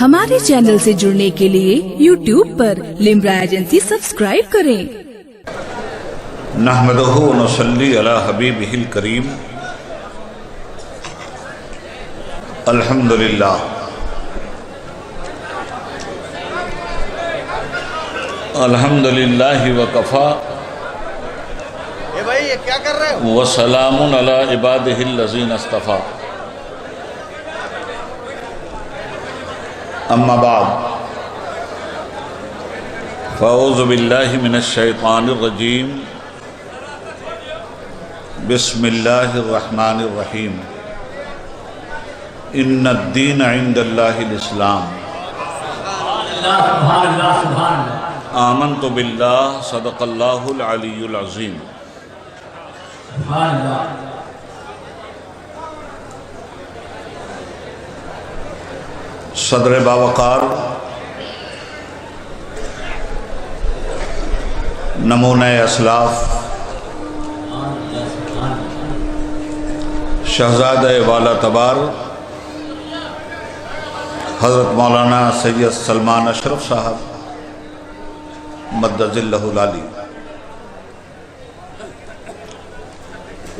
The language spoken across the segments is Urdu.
ہمارے چینل سے جڑنے کے لیے YouTube پر لمرا ایجنسی سبسکرائب کریں۔ نحمدہ و نصلی علی حبیبہ الکریم۔ الحمدللہ الحمدللہ وکفا وسلام علی عبادہ الذین اصطفیٰ، اما بعد فاعوذ باللہ من الشیطان الرجیم، بسم اللہ الرحمن الرحیم۔ ان الدین عند اللہ الاسلام، آمنت باللہ صدق اللہ العلی العظیم۔ صدر باوقار، نمونہ اسلاف، شہزادہ والا تبار حضرت مولانا سید سلمان اشرف صاحب مدد ذلہ العالی،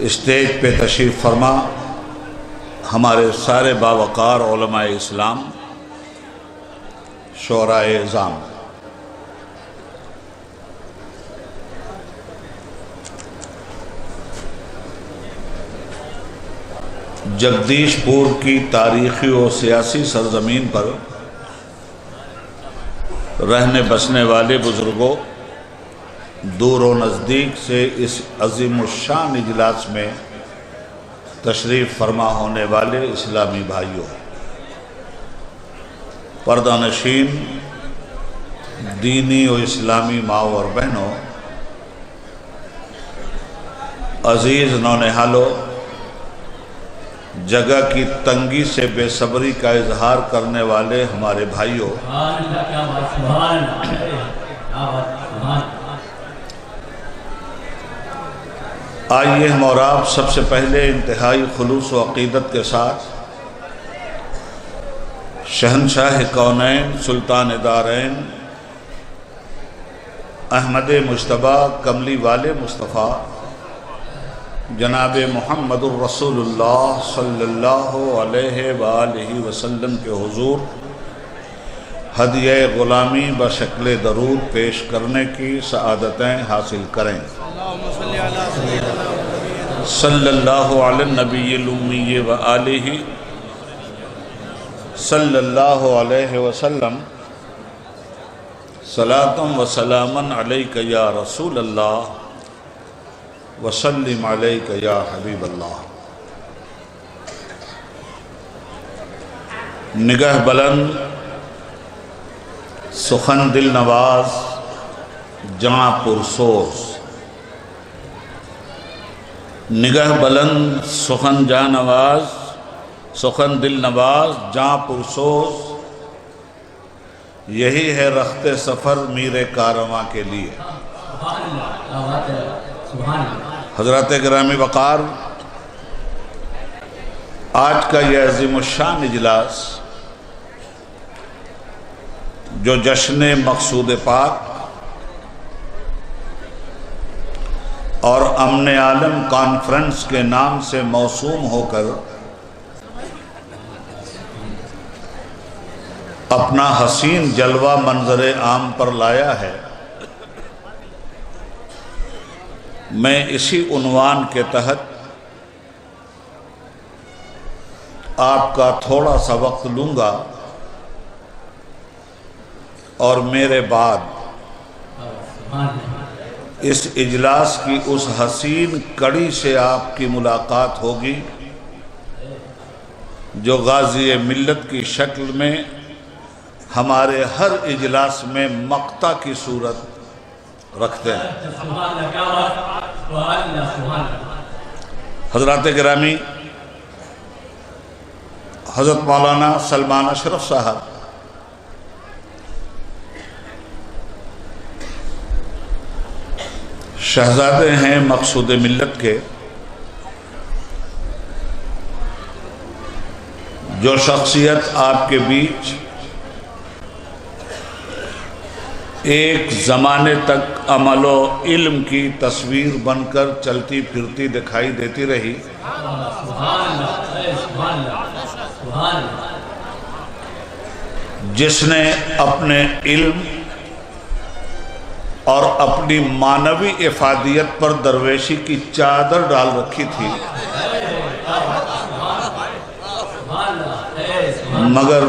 اسٹیج پہ تشریف فرما ہمارے سارے باوقار علماء اسلام، شعراء اعظام، جگدیش پور کی تاریخی و سیاسی سرزمین پر رہنے بسنے والے بزرگوں، دور و نزدیک سے اس عظیم الشان اجلاس میں تشریف فرما ہونے والے اسلامی بھائیوں، پردہ نشین دینی و اسلامی ماؤں اور بہنوں، عزیز نونہالوں، جگہ کی تنگی سے بے صبری کا اظہار کرنے والے ہمارے بھائیوں، آئیے ہم اور آپ سب سے پہلے انتہائی خلوص و عقیدت کے ساتھ شہنشاہ کونین، سلطان دارین، احمد مجتبی، کملی والے مصطفیٰ، جناب محمد الرسول اللہ صلی اللہ علیہ وآلہ وسلم کے حضور ہدیہ غلامی بشکل درود پیش کرنے کی سعادتیں حاصل کریں۔ صلی اللہ علی النبی الامی وآلہ صلی اللہ علیہ وسلم، صلاۃ و سلاما علیک یا رسول اللہ وسلم علیک یا حبیب اللہ۔ نگہ بلند، سخن دل نواز، جاں پرسوز، نگہ بلند، سخن جاں نواز، سخن دل نواز، جاں پرسوز، یہی ہے رخت سفر میر کارواں کے لیے۔ حضرات گرامی وقار، آج کا یہ عظیم الشان اجلاس جو جشن مقصود پاک اور امن عالم کانفرنس کے نام سے موسوم ہو کر اپنا حسین جلوہ منظر عام پر لایا ہے، میں اسی عنوان کے تحت آپ کا تھوڑا سا وقت لوں گا اور میرے بعد اس اجلاس کی اس حسین کڑی سے آپ کی ملاقات ہوگی جو غازی ملت کی شکل میں ہمارے ہر اجلاس میں مقطع کی صورت رکھتے ہیں۔ حضرات گرامی، حضرت مولانا سلمان اشرف صاحب شہزادے ہیں مقصود ملت کے، جو شخصیت آپ کے بیچ ایک زمانے تک عمل و علم کی تصویر بن کر چلتی پھرتی دکھائی دیتی رہی، جس نے اپنے علم اور اپنی معنوی افادیت پر درویشی کی چادر ڈال رکھی تھی، مگر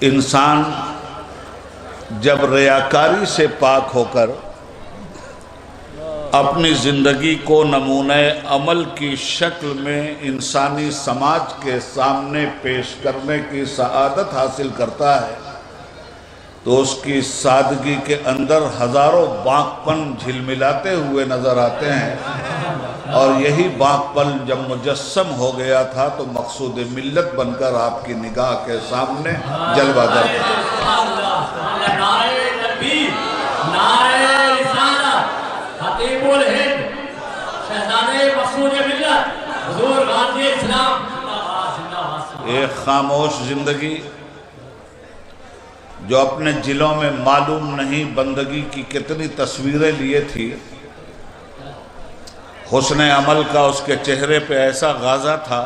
انسان جب ریاکاری سے پاک ہو کر اپنی زندگی کو نمونہ عمل کی شکل میں انسانی سماج کے سامنے پیش کرنے کی سعادت حاصل کرتا ہے تو اس کی سادگی کے اندر ہزاروں باقپن جھلملاتے ہوئے نظر آتے ہیں، اور یہی باقپن جب مجسم ہو گیا تھا تو مقصود ملت بن کر آپ کی نگاہ کے سامنے جلوہ گر تھا۔ ایک خاموش زندگی جو اپنے جلوں میں معلوم نہیں بندگی کی کتنی تصویریں لیے تھی، حسن عمل کا اس کے چہرے پہ ایسا غازہ تھا،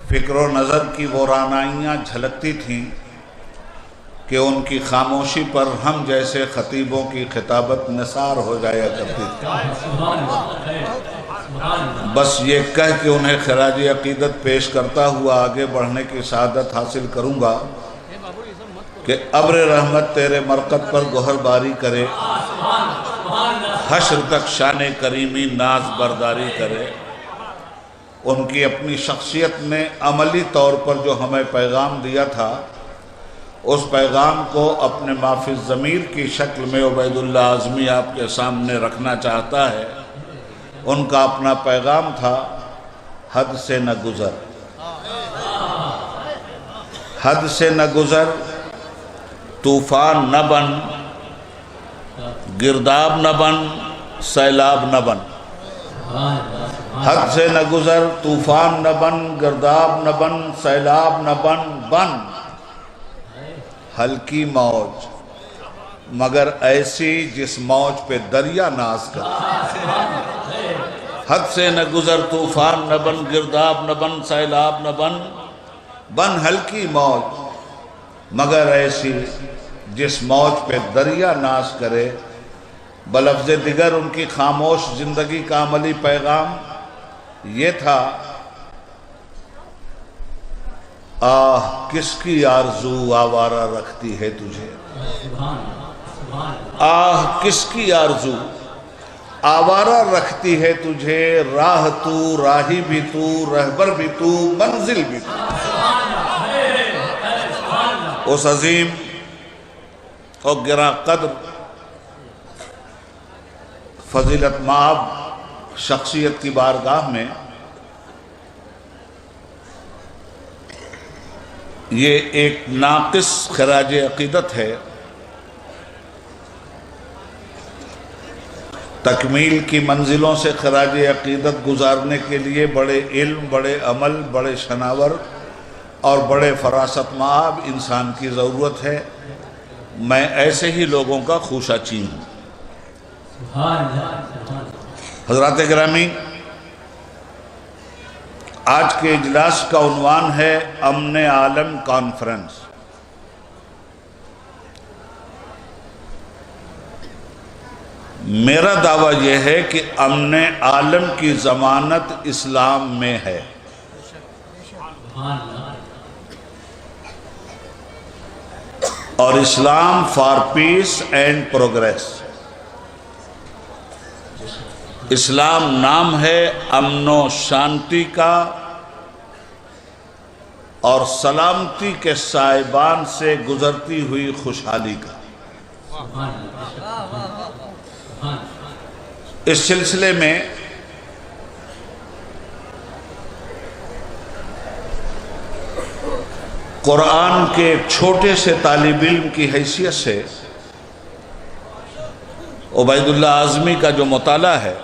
فکر و نظر کی وہ رعنائیاں جھلکتی تھیں کہ ان کی خاموشی پر ہم جیسے خطیبوں کی خطابت نثار ہو جایا کرتی تھی۔ بس یہ کہہ کہ انہیں خراج عقیدت پیش کرتا ہوا آگے بڑھنے کی سعادت حاصل کروں گا کہ ابر رحمت تیرے مرقد پر گوہر باری کرے، حشر تک شان کریمی ناز برداری کرے۔ ان کی اپنی شخصیت نے عملی طور پر جو ہمیں پیغام دیا تھا، اس پیغام کو اپنے مافی الضمیر کی شکل میں عبید اللہ اعظمی آپ کے سامنے رکھنا چاہتا ہے۔ ان کا اپنا پیغام تھا، حد سے نہ گزر، حد سے نہ گزر، طوفان نہ بن، گرداب نہ بن، سیلاب نہ بن۔ حد سے نہ گزر، طوفان نہ بن، گرداب نہ بن، سیلاب نہ بن، بن ہلکی موج مگر ایسی جس موج پہ دریا ناز کرے۔ حد سے نہ گزر، طوفان نہ بن، گرداب نہ بن، سیلاب نہ بن، بن ہلکی موج مگر ایسی جس موج پہ دریا ناز کرے۔ بلفظ دیگر ان کی خاموش زندگی کا عملی پیغام یہ تھا، آہ کس کی آرزو آوارہ رکھتی ہے تجھے، آہ کس کی آرزو آوارہ رکھتی ہے تجھے، راہ تو، راہی بھی تو، رہبر بھی تو، منزل بھی تو۔ اس عظیم اور گراں قدر فضیلت مآب شخصیت کی بارگاہ میں یہ ایک ناقص خراج عقیدت ہے، تکمیل کی منزلوں سے خراج عقیدت گزارنے کے لیے بڑے علم، بڑے عمل، بڑے شناور اور بڑے فراست مآب انسان کی ضرورت ہے۔ میں ایسے ہی لوگوں کا خوشہ چین ہوں۔ حضرات گرامی، آج کے اجلاس کا عنوان ہے امن عالم کانفرنس۔ میرا دعویٰ یہ ہے کہ امن عالم کی ضمانت اسلام میں ہے۔ اور اسلام فار پیس اینڈ پروگریس، اسلام نام ہے امن و شانتی کا اور سلامتی کے سائبان سے گزرتی ہوئی خوشحالی کا۔ اس سلسلے میں قرآن کے ایک چھوٹے سے طالب علم کی حیثیت سے عبید اللہ اعظمی کا جو مطالعہ ہے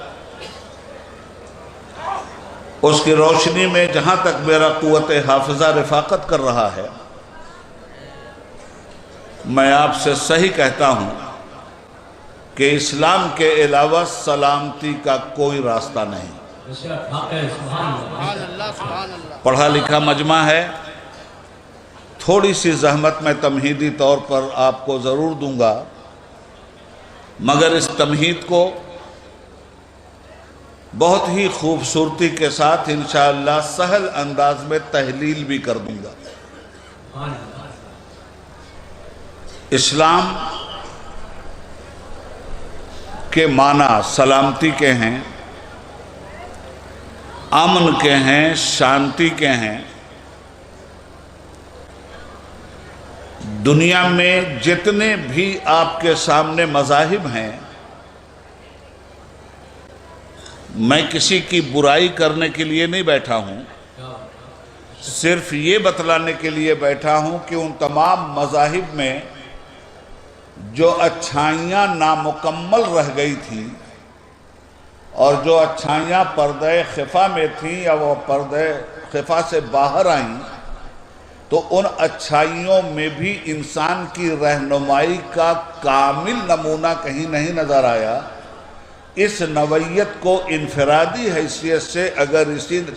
اس کی روشنی میں جہاں تک میرا قوت حافظہ رفاقت کر رہا ہے، میں آپ سے صحیح کہتا ہوں کہ اسلام کے علاوہ سلامتی کا کوئی راستہ نہیں۔ پڑھا لکھا مجمع ہے، تھوڑی سی زحمت میں تمہیدی طور پر آپ کو ضرور دوں گا، مگر اس تمہید کو بہت ہی خوبصورتی کے ساتھ انشاءاللہ سہل انداز میں تحلیل بھی کر دوں گا۔ اسلام کے معنی سلامتی کے ہیں، امن کے ہیں، شانتی کے ہیں۔ دنیا میں جتنے بھی آپ کے سامنے مذاہب ہیں، میں کسی کی برائی کرنے کے لیے نہیں بیٹھا ہوں، صرف یہ بتلانے کے لیے بیٹھا ہوں کہ ان تمام مذاہب میں جو اچھائیاں نامکمل رہ گئی تھیں اور جو اچھائیاں پردہ خفا میں تھیں یا وہ پردہ خفا سے باہر آئیں، تو ان اچھائیوں میں بھی انسان کی رہنمائی کا کامل نمونہ کہیں نہیں نظر آیا۔ اس نوعیت کو انفرادی حیثیت سے اگر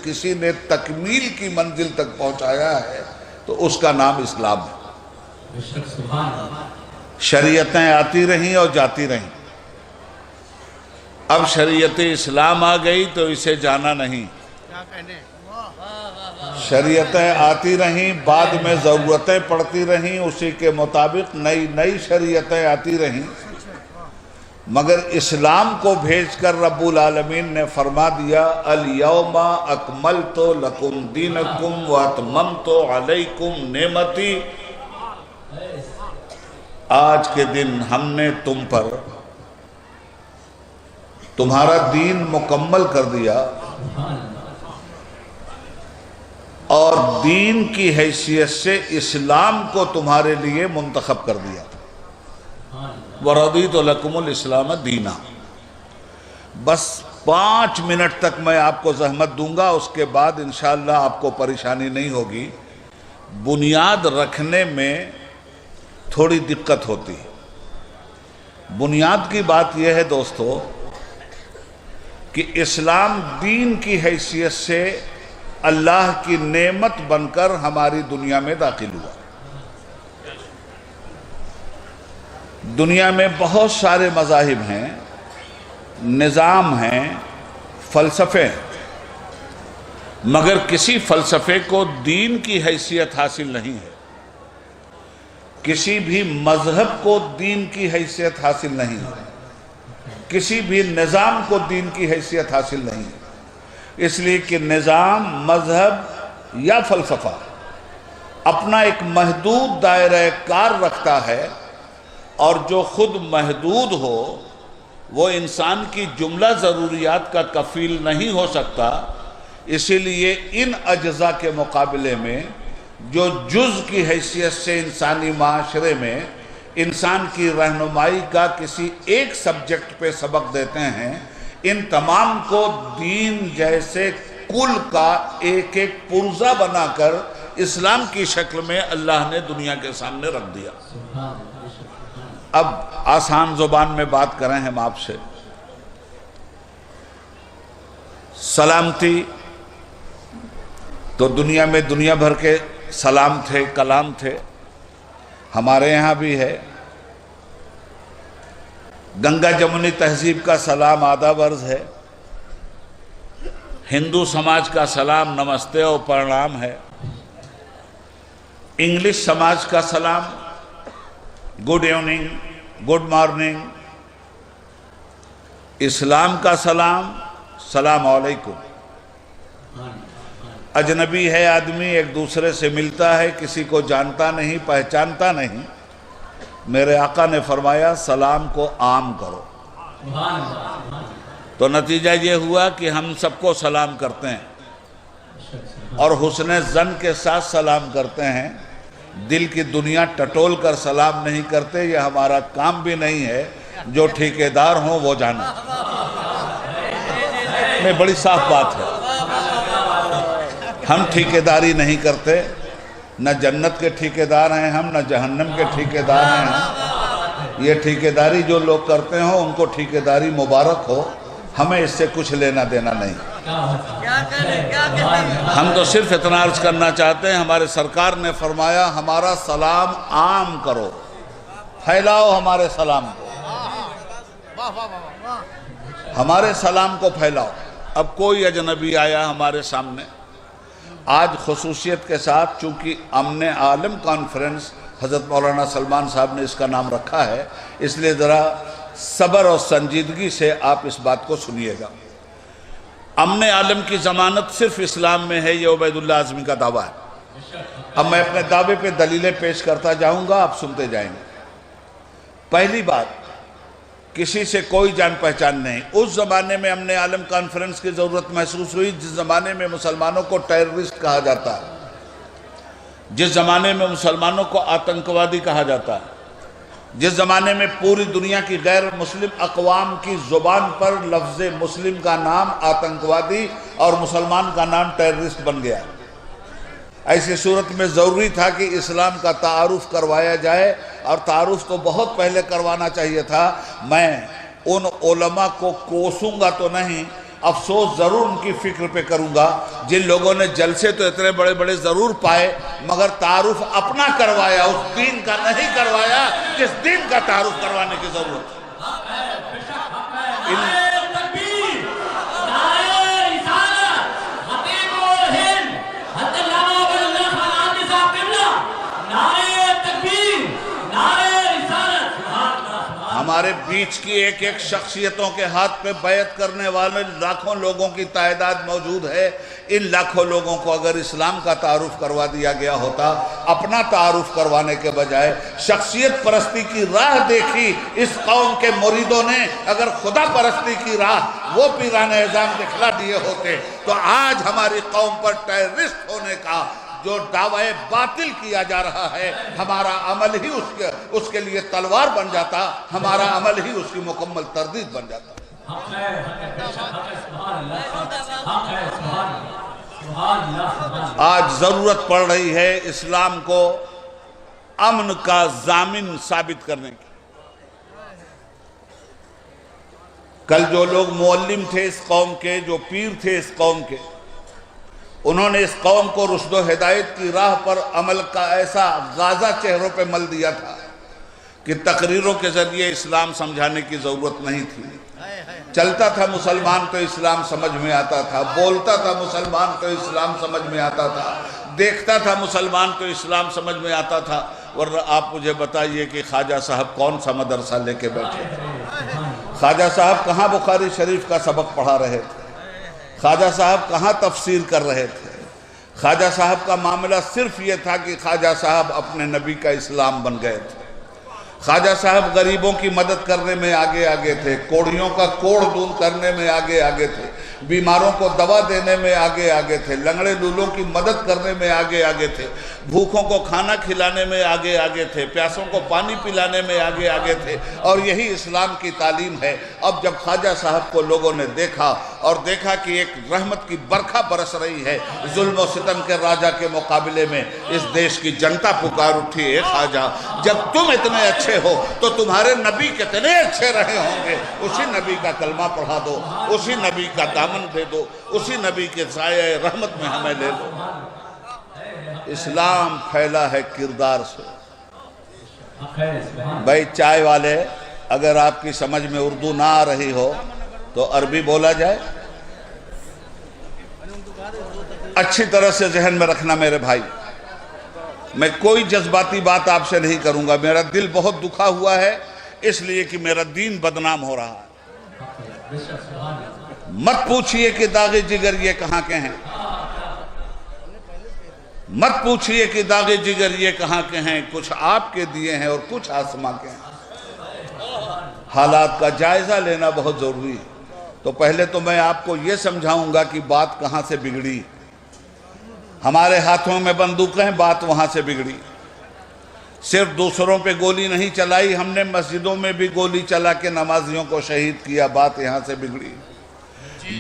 کسی نے تکمیل کی منزل تک پہنچایا ہے تو اس کا نام اسلام ہے۔ شریعتیں آتی رہیں اور جاتی رہیں، اب شریعت اسلام آ گئی تو اسے جانا نہیں۔ شریعتیں آتی رہیں، بعد میں ضرورتیں پڑتی رہیں، اسی کے مطابق نئی شریعتیں آتی رہیں، مگر اسلام کو بھیج کر رب العالمین نے فرما دیا الیوم اکملت لکم دینکم واتممت علیکم نعمتی، آج کے دن ہم نے تم پر تمہارا دین مکمل کر دیا اور دین کی حیثیت سے اسلام کو تمہارے لیے منتخب کر دیا۔ وَرَضِيتُ لَكُمُ الْإِسْلَامَ دِينًا۔ بس 5 منٹ تک میں آپ کو زحمت دوں گا، اس کے بعد انشاءاللہ آپ کو پریشانی نہیں ہوگی۔ بنیاد رکھنے میں تھوڑی دقت ہوتی ہے۔ بنیاد کی بات یہ ہے دوستو کہ اسلام دین کی حیثیت سے اللہ کی نعمت بن کر ہماری دنیا میں داخل ہوا۔ دنیا میں بہت سارے مذاہب ہیں، نظام ہیں، فلسفے ہیں، مگر کسی فلسفے کو دین کی حیثیت حاصل نہیں ہے، کسی بھی مذہب کو دین کی حیثیت حاصل نہیں ہے، کسی بھی نظام کو دین کی حیثیت حاصل نہیں ہے، اس لیے کہ نظام، مذہب یا فلسفہ اپنا ایک محدود دائرہ کار رکھتا ہے، اور جو خود محدود ہو وہ انسان کی جملہ ضروریات کا کفیل نہیں ہو سکتا۔ اسی لیے ان اجزاء کے مقابلے میں جو جز کی حیثیت سے انسانی معاشرے میں انسان کی رہنمائی کا کسی ایک سبجیکٹ پہ سبق دیتے ہیں، ان تمام کو دین جیسے کل کا ایک ایک پرزہ بنا کر اسلام کی شکل میں اللہ نے دنیا کے سامنے رکھ دیا۔ اب آسان زبان میں بات کریں ہم آپ سے، سلامتی تو دنیا میں دنیا بھر کے سلام تھے، کلام تھے، ہمارے یہاں بھی ہے۔ گنگا جمنی تہذیب کا سلام آداب عرض ہے، ہندو سماج کا سلام نمستے اور پرنام ہے، انگلش سماج کا سلام گڈ ایوننگ، گڈ مارننگ، اسلام کا سلام سلام علیکم۔ اجنبی ہے آدمی، ایک دوسرے سے ملتا ہے، کسی کو جانتا نہیں، پہچانتا نہیں، میرے آقا نے فرمایا سلام کو عام کرو۔ تو نتیجہ یہ ہوا کہ ہم سب کو سلام کرتے ہیں اور حسن ظن کے ساتھ سلام کرتے ہیں، دل کی دنیا ٹٹول کر سلام نہیں کرتے، یہ ہمارا کام بھی نہیں ہے، جو ٹھیکیدار ہوں وہ جانا۔ میں بڑی صاف بات ہے، ہم ٹھیکیداری نہیں کرتے، نہ جنت کے ٹھیکیدار ہیں ہم، نہ جہنم کے ٹھیکیدار ہیں ہم۔ یہ ٹھیکیداری جو لوگ کرتے ہوں ان کو ٹھیکیداری مبارک ہو، ہمیں اس سے کچھ لینا دینا نہیں۔ ہم تو صرف اتنا عرض کرنا چاہتے ہیں، ہمارے سرکار نے فرمایا ہمارا سلام عام کرو، پھیلاؤ ہمارے سلام کو، ہمارے سلام کو پھیلاؤ۔ اب کوئی اجنبی آیا ہمارے سامنے، آج خصوصیت کے ساتھ چونکہ امن عالم کانفرنس حضرت مولانا سلمان صاحب نے اس کا نام رکھا ہے، اس لیے ذرا صبر اور سنجیدگی سے آپ اس بات کو سنیے گا۔ امن عالم کی ضمانت صرف اسلام میں ہے، یہ عبید اللہ اعظمی کا دعویٰ ہے۔ اب میں اپنے دعوے پہ دلیلیں پیش کرتا جاؤں گا، آپ سنتے جائیں گے۔ پہلی بات، کسی سے کوئی جان پہچان نہیں۔ اس زمانے میں امن عالم کانفرنس کی ضرورت محسوس ہوئی جس زمانے میں مسلمانوں کو ٹیررسٹ کہا جاتا ہے، جس زمانے میں مسلمانوں کو آتنکوادی کہا جاتا ہے، جس زمانے میں پوری دنیا کی غیر مسلم اقوام کی زبان پر لفظ مسلم کا نام آتنکوادی اور مسلمان کا نام ٹیررسٹ بن گیا۔ ایسی صورت میں ضروری تھا کہ اسلام کا تعارف کروایا جائے، اور تعارف تو بہت پہلے کروانا چاہیے تھا۔ میں ان علماء کو کوسوں گا تو نہیں، افسوس ضرور ان کی فکر پہ کروں گا جن لوگوں نے جلسے تو اتنے بڑے بڑے ضرور پائے مگر تعارف اپنا کروایا، اس دین کا نہیں کروایا جس دین کا تعارف کروانے کی ضرورت ہے۔ ہمارے بیچ کی ایک ایک شخصیتوں کے ہاتھ پہ بیعت کرنے والے لاکھوں لوگوں کی تعداد موجود ہے۔ ان لاکھوں لوگوں کو اگر اسلام کا تعارف کروا دیا گیا ہوتا، اپنا تعارف کروانے کے بجائے شخصیت پرستی کی راہ دیکھی اس قوم کے مریدوں نے، اگر خدا پرستی کی راہ وہ پیران اعظام دکھلا دیے ہوتے تو آج ہماری قوم پر ٹیررسٹ ہونے کا جو دعوی باطل کیا جا رہا ہے، ہمارا عمل ہی اس کے لیے تلوار بن جاتا، ہمارا عمل ہی اس کی مکمل تردید بن جاتا۔ آج ضرورت پڑ رہی ہے اسلام کو امن کا ضامن ثابت کرنے کی۔ کل جو لوگ معلم تھے اس قوم کے، جو پیر تھے اس قوم کے، انہوں نے اس قوم کو رشد و ہدایت کی راہ پر عمل کا ایسا غازہ چہروں پہ مل دیا تھا کہ تقریروں کے ذریعے اسلام سمجھانے کی ضرورت نہیں تھی۔ چلتا تھا مسلمان تو اسلام سمجھ میں آتا تھا، بولتا تھا مسلمان تو اسلام سمجھ میں آتا تھا، دیکھتا تھا مسلمان تو اسلام سمجھ میں آتا تھا۔ ورنہ آپ مجھے بتائیے کہ خواجہ صاحب کون سا مدرسہ لے کے بیٹھے تھے؟ خواجہ صاحب کہاں بخاری شریف کا سبق پڑھا رہے تھے؟ خواجہ صاحب کہاں تفسیر کر رہے تھے؟ خواجہ صاحب کا معاملہ صرف یہ تھا کہ خواجہ صاحب اپنے نبی کا اسلام بن گئے تھے۔ خواجہ صاحب غریبوں کی مدد کرنے میں آگے آگے تھے، کوڑیوں کا کوڑ دور کرنے میں آگے آگے تھے، بیماروں کو دوا دینے میں آگے آگے تھے، لنگڑے لولوں کی مدد کرنے میں آگے آگے تھے، بھوکوں کو کھانا کھلانے میں آگے آگے تھے، پیاسوں کو پانی پلانے میں آگے آگے تھے، اور یہی اسلام کی تعلیم ہے۔ اب جب خواجہ صاحب کو لوگوں نے دیکھا اور دیکھا کہ ایک رحمت کی برکھا برس رہی ہے، ظلم و ستم کے راجہ کے مقابلے میں اس دیش کی جنتا پکار اٹھی، اے خواجہ جب تم اتنے اچھے ہو تو تمہارے نبی کتنے اچھے رہے ہوں گے، اسی نبی کا کلمہ پڑھا دو، اسی نبی کا دامن دے دو، اسی نبی کے سایہ رحمت میں ہمیں لے لو۔ اسلام پھیلا ہے کردار سے۔ بھائی چائے والے، اگر آپ کی سمجھ میں اردو نہ آ رہی ہو تو عربی بولا جائے۔ اچھی طرح سے ذہن میں رکھنا میرے بھائی، میں کوئی جذباتی بات آپ سے نہیں کروں گا، میرا دل بہت دکھا ہوا ہے اس لیے کہ میرا دین بدنام ہو رہا ہے۔ مت پوچھئے کہ داغ جگر یہ کہاں کے ہیں، مت پوچھئے کہ داغ جگر یہ کہاں کے ہیں، کچھ آپ کے دیے ہیں اور کچھ آسماں کے ہیں۔ حالات کا جائزہ لینا بہت ضروری ہے۔ تو پہلے تو میں آپ کو یہ سمجھاؤں گا کہ بات کہاں سے بگڑی۔ ہمارے ہاتھوں میں بندوقیں، بات وہاں سے بگڑی۔ صرف دوسروں پہ گولی نہیں چلائی، ہم نے مسجدوں میں بھی گولی چلا کے نمازیوں کو شہید کیا، بات یہاں سے بگڑی۔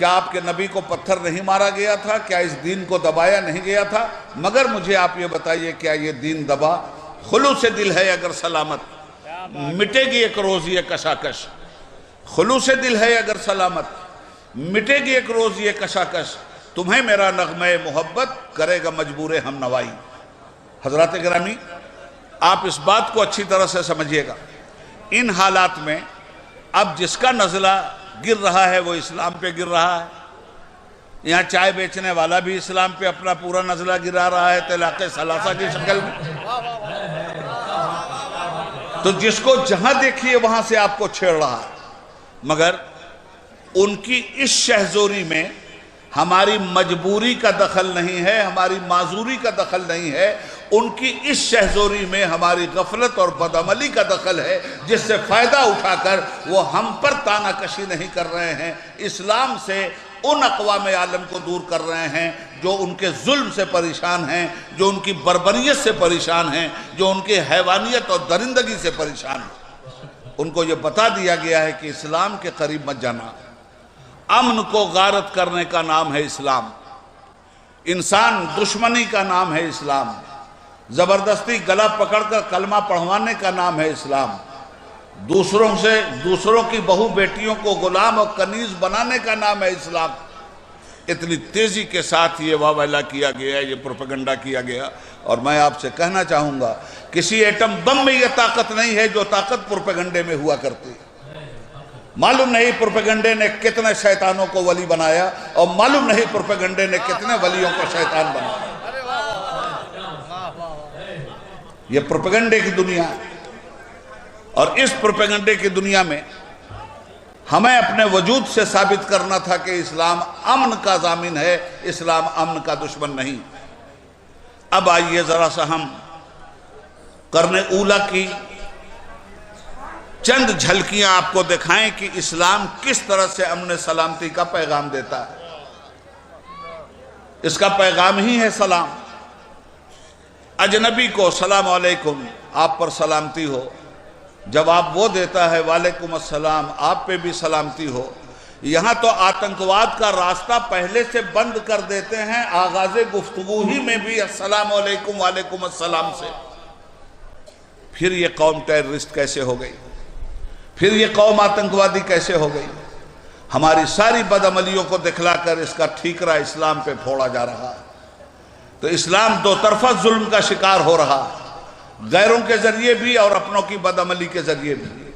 کیا آپ کے نبی کو پتھر نہیں مارا گیا تھا؟ کیا اس دین کو دبایا نہیں گیا تھا؟ مگر مجھے آپ یہ بتائیے، کیا یہ دین دبا؟ خلوص دل ہے اگر سلامت، مٹے گی ایک روز یہ کشاکش۔ خلوص دل ہے اگر سلامت، مٹے گی ایک روز یہ کشاکش، تمہیں میرا نغمہ محبت کرے گا مجبور ہم نوائی۔ حضرات گرامی، آپ اس بات کو اچھی طرح سے سمجھیے گا، ان حالات میں اب جس کا نزلہ گر رہا ہے وہ اسلام پہ گر رہا ہے۔ یہاں چائے بیچنے والا بھی اسلام پہ اپنا پورا نزلہ گرا رہا ہے طلاق ثلاثہ کی شکل میں۔ تو جس کو جہاں دیکھیے وہاں سے آپ کو چھیڑ رہا ہے، مگر ان کی اس شہزوری میں ہماری مجبوری کا دخل نہیں ہے، ہماری معذوری کا دخل نہیں ہے، ان کی اس شہزوری میں ہماری غفلت اور بدعملی کا دخل ہے، جس سے فائدہ اٹھا کر وہ ہم پر تانہ کشی نہیں کر رہے ہیں، اسلام سے ان اقوام عالم کو دور کر رہے ہیں جو ان کے ظلم سے پریشان ہیں، جو ان کی بربریت سے پریشان ہیں، جو ان کی حیوانیت اور درندگی سے پریشان ہیں۔ ان کو یہ بتا دیا گیا ہے کہ اسلام کے قریب مت جانا، امن کو غارت کرنے کا نام ہے اسلام، انسان دشمنی کا نام ہے اسلام، زبردستی گلا پکڑ کر کلمہ پڑھوانے کا نام ہے اسلام، دوسروں کی بہو بیٹیوں کو غلام اور کنیز بنانے کا نام ہے اسلام۔ اتنی تیزی کے ساتھ یہ واویلا کیا گیا، یہ پروپیگنڈا کیا گیا، اور میں آپ سے کہنا چاہوں گا کسی ایٹم بم میں یہ طاقت نہیں ہے جو طاقت پروپیگنڈے میں ہوا کرتی۔ معلوم نہیں پروپیگنڈے نے کتنے شیطانوں کو ولی بنایا، اور معلوم نہیں پروپیگنڈے نے کتنے ولیوں کو شیطان بنایا۔ یہ پروپیگنڈے کی دنیا ہے، اور اس پروپیگنڈے کی دنیا میں ہمیں اپنے وجود سے ثابت کرنا تھا کہ اسلام امن کا ضامن ہے، اسلام امن کا دشمن نہیں۔ اب آئیے ذرا سا ہم قرن اولا کی چند جھلکیاں آپ کو دکھائیں کہ اسلام کس طرح سے امن سلامتی کا پیغام دیتا ہے۔ اس کا پیغام ہی ہے سلام۔ اجنبی کو سلام علیکم، آپ پر سلامتی ہو، جواب وہ دیتا ہے وعلیکم السلام، آپ پہ بھی سلامتی ہو۔ یہاں تو آتنکواد کا راستہ پہلے سے بند کر دیتے ہیں، آغاز گفتگو ہی میں بھی السلام علیکم وعلیکم السلام سے۔ پھر یہ قوم ٹیررسٹ کیسے ہو گئی؟ پھر یہ قوم آتنکوادی کیسے ہو گئی؟ ہماری ساری بدعملیوں کو دکھلا کر اس کا ٹھیکرا اسلام پہ پھوڑا جا رہا ہے۔ تو اسلام دو طرفہ ظلم کا شکار ہو رہا ہے، غیروں کے ذریعے بھی اور اپنوں کی بدعملی کے ذریعے بھی۔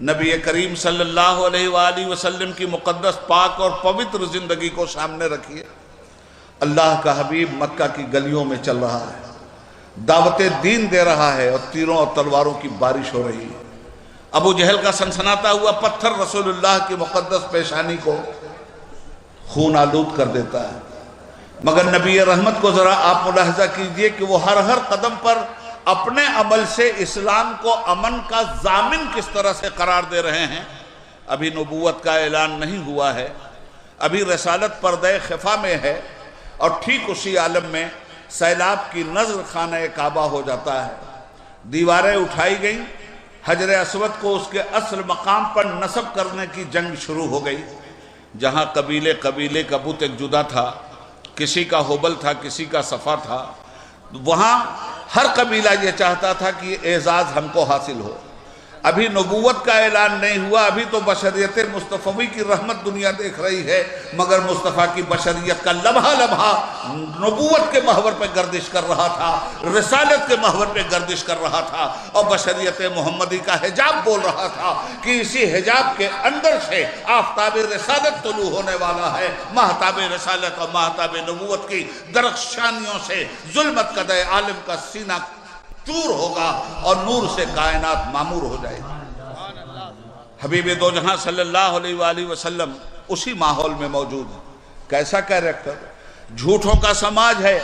نبی کریم صلی اللہ علیہ وآلہ وسلم کی مقدس پاک اور پوتر زندگی کو سامنے رکھیے۔ اللہ کا حبیب مکہ کی گلیوں میں چل رہا ہے، دعوت دین دے رہا ہے، اور تیروں اور تلواروں کی بارش ہو رہی ہے۔ ابو جہل کا سنسناتا ہوا پتھر رسول اللہ کی مقدس پیشانی کو خون آلود کر دیتا ہے، مگر نبی رحمت کو ذرا آپ ملاحظہ کیجئے کہ وہ ہر قدم پر اپنے عمل سے اسلام کو امن کا ضامن کس طرح سے قرار دے رہے ہیں۔ ابھی نبوت کا اعلان نہیں ہوا ہے، ابھی رسالت پردہ خفا میں ہے، اور ٹھیک اسی عالم میں سیلاب کی نظر خانہ کعبہ ہو جاتا ہے، دیواریں اٹھائی گئیں، حجر اسود کو اس کے اصل مقام پر نصب کرنے کی جنگ شروع ہو گئی۔ جہاں قبیلے کا بت ایک جدا تھا، کسی کا حبل تھا، کسی کا صفا تھا، وہاں ہر قبیلہ یہ چاہتا تھا کہ یہ اعزاز ہم کو حاصل ہو۔ ابھی نبوت کا اعلان نہیں ہوا، ابھی تو بشریت مصطفی کی رحمت دنیا دیکھ رہی ہے، مگر مصطفیٰ کی بشریت کا لمحہ نبوت کے محور پہ گردش کر رہا تھا، رسالت کے محور پہ گردش کر رہا تھا، اور بشریت محمدی کا حجاب بول رہا تھا کہ اسی حجاب کے اندر سے آفتاب رسالت طلوع ہونے والا ہے۔ مہتاب رسالت اور مہتاب نبوت کی درخشانیوں سے ظلمت قدع عالم کا سینہ چور ہوگا، اور نور سے کائنات معمور ہو جائے گی۔ حبیب دو جہاں صلی اللہ علیہ وآلہ وسلم اسی ماحول میں موجود ہے۔ کیسا کیریکٹر؟ جھوٹوں کا سماج ہے،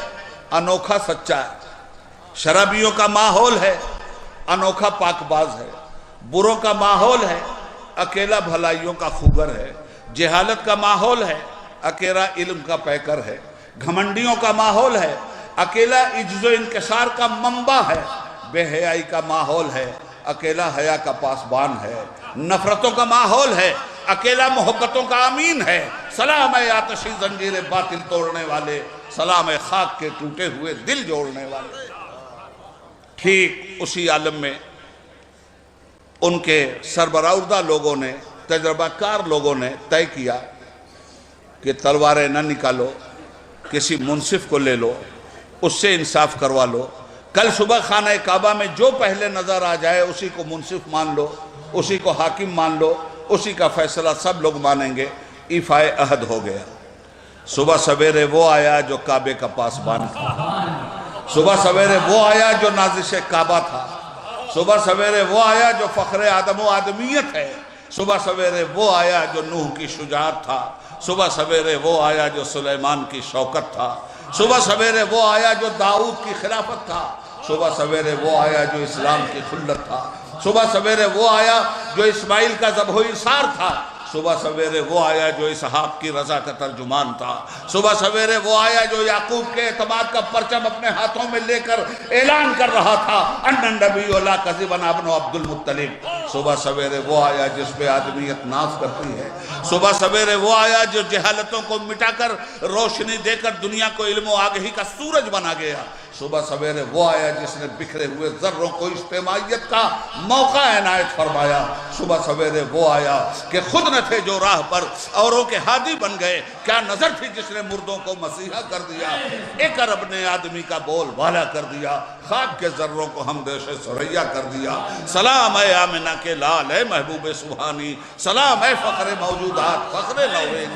انوکھا سچا ہے، شرابیوں کا ماحول ہے، انوکھا پاک باز ہے، بروں کا ماحول ہے، اکیلا بھلائیوں کا خوگر ہے، جہالت کا ماحول ہے، اکیلا علم کا پیکر ہے، گھمنڈیوں کا ماحول ہے، اکیلا عجز و انکسار کا منبع ہے، بے حیائی کا ماحول ہے، اکیلا حیا کا پاسبان ہے، نفرتوں کا ماحول ہے، اکیلا محبتوں کا امین ہے۔ سلام ہے آتشی زنجیر باطل توڑنے والے، سلام ہے خاک کے ٹوٹے ہوئے دل جوڑنے والے۔ ٹھیک اسی عالم میں ان کے سربراہدہ لوگوں نے، تجربہ کار لوگوں نے طے کیا کہ تلواریں نہ نکالو، کسی منصف کو لے لو، اس سے انصاف کروا لو، کل صبح خانہ کعبہ میں جو پہلے نظر آ جائے اسی کو منصف مان لو، اسی کو حاکم مان لو، اسی کا فیصلہ سب لوگ مانیں گے۔ ایفائے عہد ہو گیا۔ صبح سویرے وہ آیا جو کعبے کا پاسبان تھا، صبح سویرے وہ آیا جو نازش کعبہ تھا، صبح سویرے وہ آیا جو فخر آدم و آدمیت ہے، صبح سویرے وہ آیا جو نوح کی شجاعت تھا، صبح سویرے وہ آیا جو سلیمان کی شوکت تھا، صبح سویرے وہ آیا جو داؤد کی خلافت تھا، صبح سویرے وہ آیا جو اسلام کی خلت تھا، صبح سویرے وہ آیا جو اسماعیل کا ذبح و ایثار تھا، صبح سویرے وہ آیا جو اسحاق کی رضا کا ترجمان تھا، صبح سویرے وہ آیا جو یعقوب کے اعتماد کا پرچم اپنے ہاتھوں میں لے کر اعلان کر رہا تھا ان النبی لا کذب ابن عبد المطلب، صبح سویرے وہ آیا جس پہ آدمیت ناز کرتی ہے، صبح سویرے وہ آیا جو جہالتوں کو مٹا کر روشنی دے کر دنیا کو علم و آگہی کا سورج بنا گیا، صبح سویرے وہ آیا جس نے بکھرے ہوئے ذروں کو اجتماعیت کا موقع عنایت فرمایا، صبح سویرے وہ آیا کہ خود نہ تھے جو راہ پر اوروں کے ہادی بن گئے، کیا نظر تھی جس نے مردوں کو مسیحا کر دیا، ایک عرب نے آدمی کا بول بالا کر دیا، خاک کے ذروں کو ہم دیش سریا کر دیا۔ سلام اے آمنہ کے لال، اے محبوب سبحانی، سلام اے فخر موجودات، فخر نوین،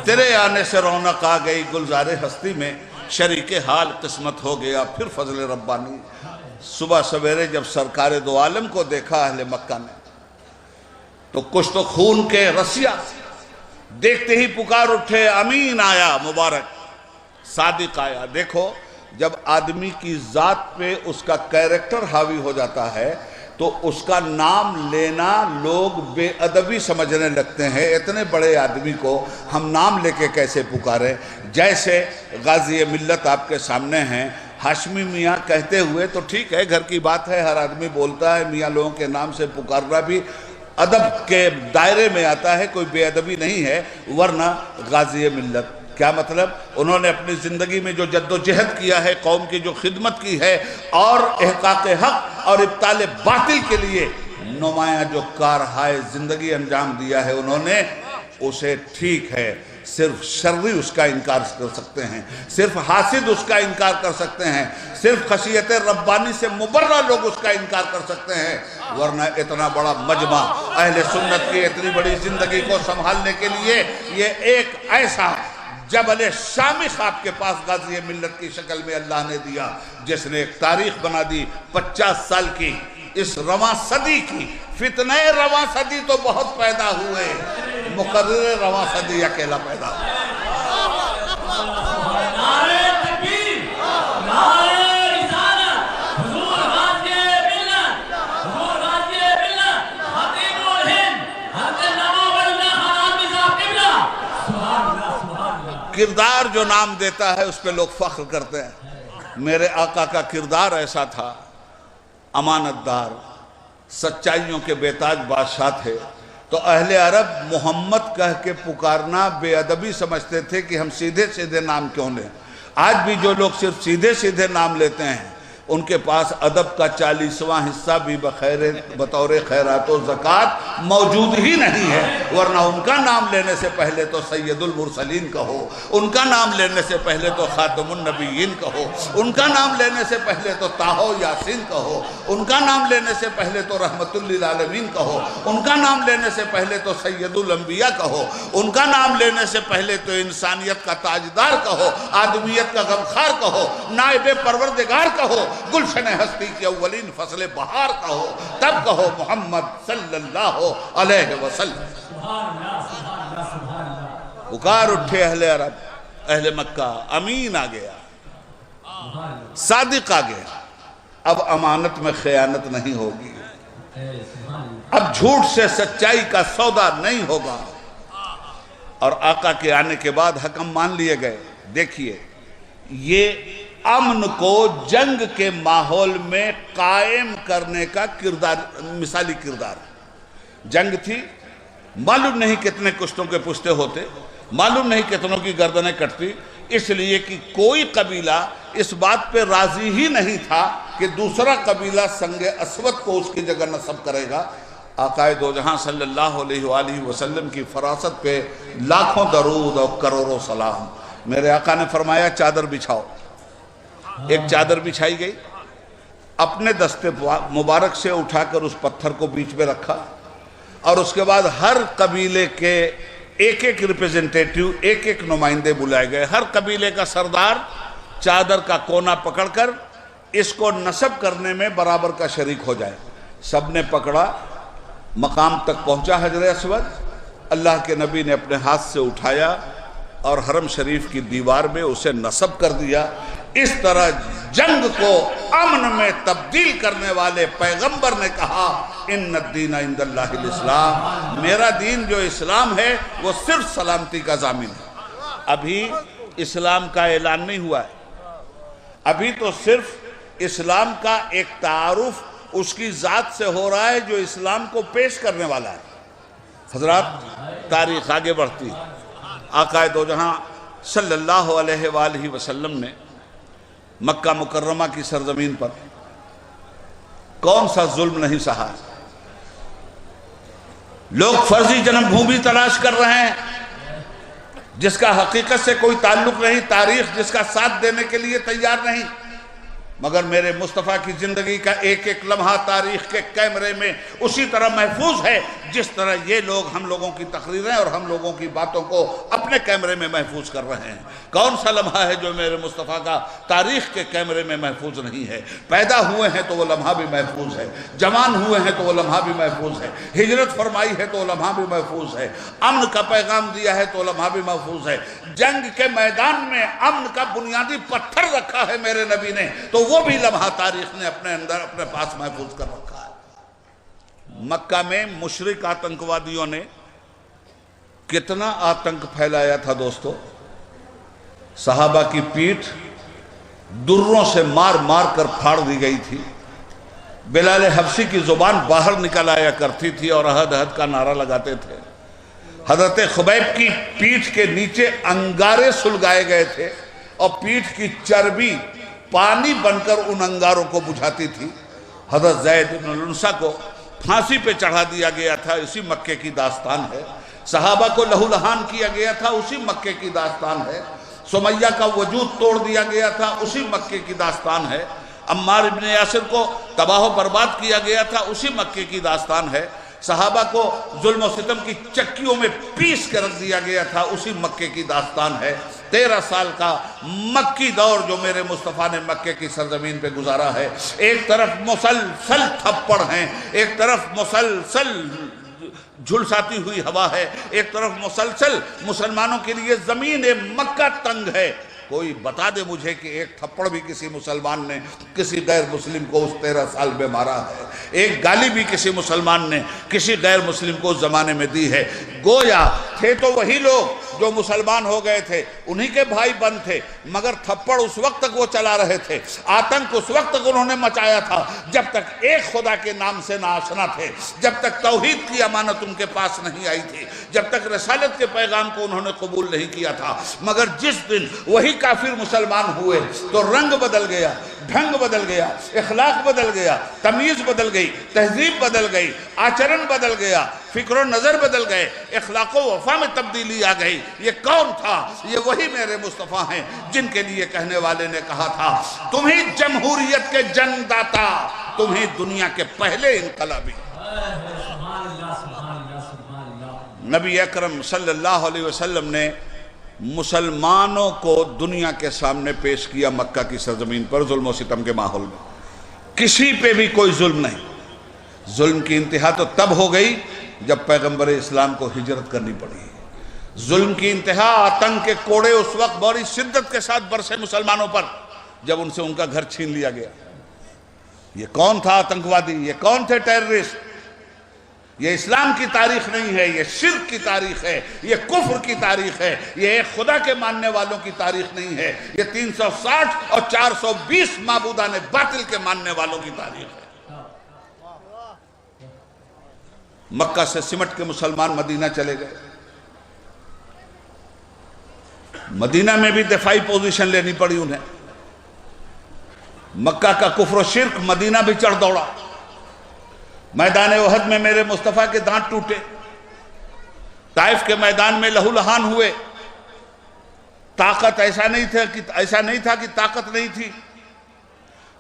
تیرے آنے سے رونق آ گئی گلزار ہستی میں، شریک حال قسمت ہو گیا پھر فضل ربانی۔ صبح سویرے جب سرکار دو عالم کو دیکھا اہل مکہ نے تو کچھ تو خون کے رسیا دیکھتے ہی پکار اٹھے، امین آیا، مبارک، صادق آیا۔ دیکھو جب آدمی کی ذات پہ اس کا کیریکٹر حاوی ہو جاتا ہے تو اس کا نام لینا لوگ بے ادبی سمجھنے لگتے ہیں، اتنے بڑے آدمی کو ہم نام لے کے کیسے پکاریں۔ جیسے غازی ملت آپ کے سامنے ہیں، ہاشمی میاں کہتے ہوئے تو ٹھیک ہے، گھر کی بات ہے، ہر آدمی بولتا ہے، میاں لوگوں کے نام سے پکارنا بھی ادب کے دائرے میں آتا ہے، کوئی بے ادبی نہیں ہے۔ ورنہ غازی ملت کیا مطلب؟ انہوں نے اپنی زندگی میں جو جد و جہد کیا ہے، قوم کی جو خدمت کی ہے اور احقاق حق اور ابطال باطل کے لیے نمایاں جو کارہائے زندگی انجام دیا ہے، انہوں نے اسے ٹھیک ہے صرف شرری اس کا انکار کر سکتے ہیں، صرف حاسد اس کا انکار کر سکتے ہیں، صرف خشیت ربانی سے مبرہ لوگ اس کا انکار کر سکتے ہیں، ورنہ اتنا بڑا مجمع اہل سنت کی اتنی بڑی زندگی کو سنبھالنے کے لیے یہ ایک ایسا جبل شامخ آپ کے پاس غازی ملت کی شکل میں اللہ نے دیا، جس نے ایک تاریخ بنا دی 50 سال کی، اس رواں صدی کی۔ فتنہ رواں صدی تو بہت پیدا ہوئے، مقرر رواں صدی اکیلا پیدا ہوئے۔ کردار جو نام دیتا ہے اس پہ لوگ فخر کرتے ہیں۔ میرے آقا کا کردار ایسا تھا، امانت دار، سچائیوں کے بے تاج بادشاہ تھے، تو اہل عرب محمد کہہ کے پکارنا بے ادبی سمجھتے تھے کہ ہم سیدھے سیدھے نام کیوں لیں۔ آج بھی جو لوگ صرف سیدھے سیدھے نام لیتے ہیں ان کے پاس ادب کا 40واں حصہ بھی بطور خیرات و زکوٰۃ موجود ہی نہیں ہے، ورنہ ان کا نام لینے سے پہلے تو سید المرسلین کہو، ان کا نام لینے سے پہلے تو خاتم النبیین کہو، ان کا نام لینے سے پہلے تو طٰہٰ و یاسین کہو، ان کا نام لینے سے پہلے تو رحمت للعالمین کہو، ان کا نام لینے سے پہلے تو سید الانبیاء کہو، ان کا نام لینے سے پہلے تو انسانیت کا تاجدار کہو، آدمیت کا غمخوار کہو، نائب پروردگار کہو، گلشن ہستی کی اولین فصل بہار کہو، تب کہو محمد صلی اللہ علیہ وسلم۔ پکار اٹھے اہل عرب، اہل مکہ، امین آ گیا، صادق آ گیا، اب امانت میں خیانت نہیں ہوگی، اب جھوٹ سے سچائی کا سودا نہیں ہوگا، اور آقا کے آنے کے بعد حکم مان لیے گئے۔ دیکھیے یہ امن کو جنگ کے ماحول میں قائم کرنے کا مثالی کردار. جنگ تھی، معلوم نہیں کتنے کشتوں کے پشتے ہوتے، معلوم نہیں کتنوں کی گردنیں کٹتی، اس لیے کہ کوئی قبیلہ اس بات پہ راضی ہی نہیں تھا کہ دوسرا قبیلہ سنگ اسود کو اس کی جگہ نصب کرے گا. آقا دو جہاں صلی اللہ علیہ وآلہ وسلم کی فراست پہ لاکھوں درود اور کروڑوں سلام. میرے آقا نے فرمایا چادر بچھاؤ. ایک چادر بچھائی گئی، اپنے دستے مبارک سے اٹھا کر اس پتھر کو بیچ میں رکھا، اور اس کے بعد ہر قبیلے کے ایک ایک ریپریزنٹیٹیو، ایک ایک نمائندے بلائے گئے. ہر قبیلے کا سردار چادر کا کونا پکڑ کر اس کو نصب کرنے میں برابر کا شریک ہو جائے. سب نے پکڑا، مقام تک پہنچا حجر اسود. اللہ کے نبی نے اپنے ہاتھ سے اٹھایا اور حرم شریف کی دیوار میں اسے نصب کر دیا. اس طرح جنگ کو امن میں تبدیل کرنے والے پیغمبر نے کہا ان الدین عند اللہ الاسلام، میرا دین جو اسلام ہے وہ صرف سلامتی کا ضامن ہے. ابھی اسلام کا اعلان نہیں ہوا ہے، ابھی تو صرف اسلام کا ایک تعارف اس کی ذات سے ہو رہا ہے جو اسلام کو پیش کرنے والا ہے. حضرات، تاریخ آگے بڑھتی. آقا دو جہاں صلی اللہ علیہ وآلہ وسلم نے مکہ مکرمہ کی سرزمین پر کون سا ظلم نہیں سہا. لوگ فرضی جنم بھومی تلاش کر رہے ہیں جس کا حقیقت سے کوئی تعلق نہیں، تاریخ جس کا ساتھ دینے کے لیے تیار نہیں، مگر میرے مصطفیٰ کی زندگی کا ایک ایک لمحہ تاریخ کے کیمرے میں اسی طرح محفوظ ہے جس طرح یہ لوگ ہم لوگوں کی تقریریں اور ہم لوگوں کی باتوں کو اپنے کیمرے میں محفوظ کر رہے ہیں. کون سا لمحہ ہے جو میرے مصطفیٰ کا تاریخ کے کیمرے میں محفوظ نہیں ہے؟ پیدا ہوئے ہیں تو وہ لمحہ بھی محفوظ ہے، جوان ہوئے ہیں تو وہ لمحہ بھی محفوظ ہے، ہجرت فرمائی ہے تو وہ لمحہ بھی محفوظ ہے، امن کا پیغام دیا ہے تو وہ لمحہ بھی محفوظ ہے. جنگ کے میدان میں امن کا بنیادی پتھر رکھا ہے میرے نبی نے، تو وہ بھی لمحہ تاریخ نے اپنے اندر اپنے پاس محفوظ کر رکھا ہے. مکہ میں مشرک آتنکوادیوں نے کتنا آتنک پھیلایا تھا دوستو. صحابہ کی پیٹھ دروں سے مار مار کر پھاڑ دی گئی تھی. بلال حبشی کی زبان باہر نکل آیا کرتی تھی اور احد احد کا نعرہ لگاتے تھے. حضرت خبیب کی پیٹھ کے نیچے انگارے سلگائے گئے تھے اور پیٹھ کی چربی پانی بن کر ان انگاروں کو بجھاتی تھی. حضرت زید بن الانسا کو پھانسی پہ چڑھا دیا گیا تھا، اسی مکے کی داستان ہے. صحابہ کو لہو لہان کیا گیا تھا، اسی مکے کی داستان ہے. سمیہ کا وجود توڑ دیا گیا تھا، اسی مکے کی داستان ہے. عمار ابن یاسر کو تباہ و برباد کیا گیا تھا، اسی مکے کی داستان ہے. صحابہ کو ظلم و ستم کی چکیوں میں پیس کے رکھ دیا گیا تھا، اسی مکے کی داستان ہے. 13 سال کا مکی دور جو میرے مصطفیٰ نے مکے کی سرزمین پہ گزارا ہے. ایک طرف مسلسل تھپڑ ہیں، ایک طرف مسلسل جھلساتی ہوئی ہوا ہے، ایک طرف مسلسل مسلمانوں کے لیے زمین مکہ تنگ ہے. کوئی بتا دے مجھے کہ ایک تھپڑ بھی کسی مسلمان نے کسی غیر مسلم کو اس 13 سال میں مارا ہے، ایک گالی بھی کسی مسلمان نے کسی غیر مسلم کو اس زمانے میں دی ہے. گویا تھے تو وہی لوگ جو مسلمان ہو گئے تھے، انہی کے بھائی بند تھے، مگر تھپڑ اس وقت تک وہ چلا رہے تھے، آتنک اس وقت تک انہوں نے مچایا تھا جب تک ایک خدا کے نام سے ناآشنا تھے، جب تک توحید کی امانت ان کے پاس نہیں آئی تھی، جب تک رسالت کے پیغام کو انہوں نے قبول نہیں کیا تھا. مگر جس دن وہی کافر مسلمان ہوئے تو رنگ بدل گیا، ڈھنگ بدل گیا، اخلاق بدل گیا، تمیز بدل گئی، تہذیب بدل گئی، آچرن بدل گیا، فکر و نظر بدل گئے، اخلاق و وفا میں تبدیلی آ گئی. یہ کون تھا؟ یہ وہی میرے مصطفیٰ ہیں جن کے لیے کہنے والے نے کہا تھا تمہیں جمہوریت کے جن داتا، تمہیں دنیا کے پہلے انقلابی. نبی اکرم صلی اللہ علیہ وسلم نے مسلمانوں کو دنیا کے سامنے پیش کیا مکہ کی سرزمین پر ظلم و ستم کے ماحول میں. کسی پہ بھی کوئی ظلم نہیں. ظلم کی انتہا تو تب ہو گئی جب پیغمبر اسلام کو ہجرت کرنی پڑی. ظلم کی انتہا آتنک کے کوڑے اس وقت بڑی شدت کے ساتھ برسے مسلمانوں پر جب ان سے ان کا گھر چھین لیا گیا. یہ کون تھا آتنکوادی؟ یہ کون تھے ٹیررسٹ؟ یہ اسلام کی تاریخ نہیں ہے، یہ شرک کی تاریخ ہے، یہ کفر کی تاریخ ہے، یہ ایک خدا کے ماننے والوں کی تاریخ نہیں ہے، یہ 360 اور 420 معبودان باطل کے ماننے والوں کی تاریخ ہے۔ مکہ سے سمٹ کے مسلمان مدینہ چلے گئے، مدینہ میں بھی دفاعی پوزیشن لینی پڑی انہیں۔ مکہ کا کفر و شرک مدینہ بھی چڑھ دوڑا۔ میدان احد میں میرے مصطفیٰ کے دانت ٹوٹے، طائف کے میدان میں لہو لہان ہوئے۔ طاقت ایسا نہیں تھا کہ طاقت نہیں تھی۔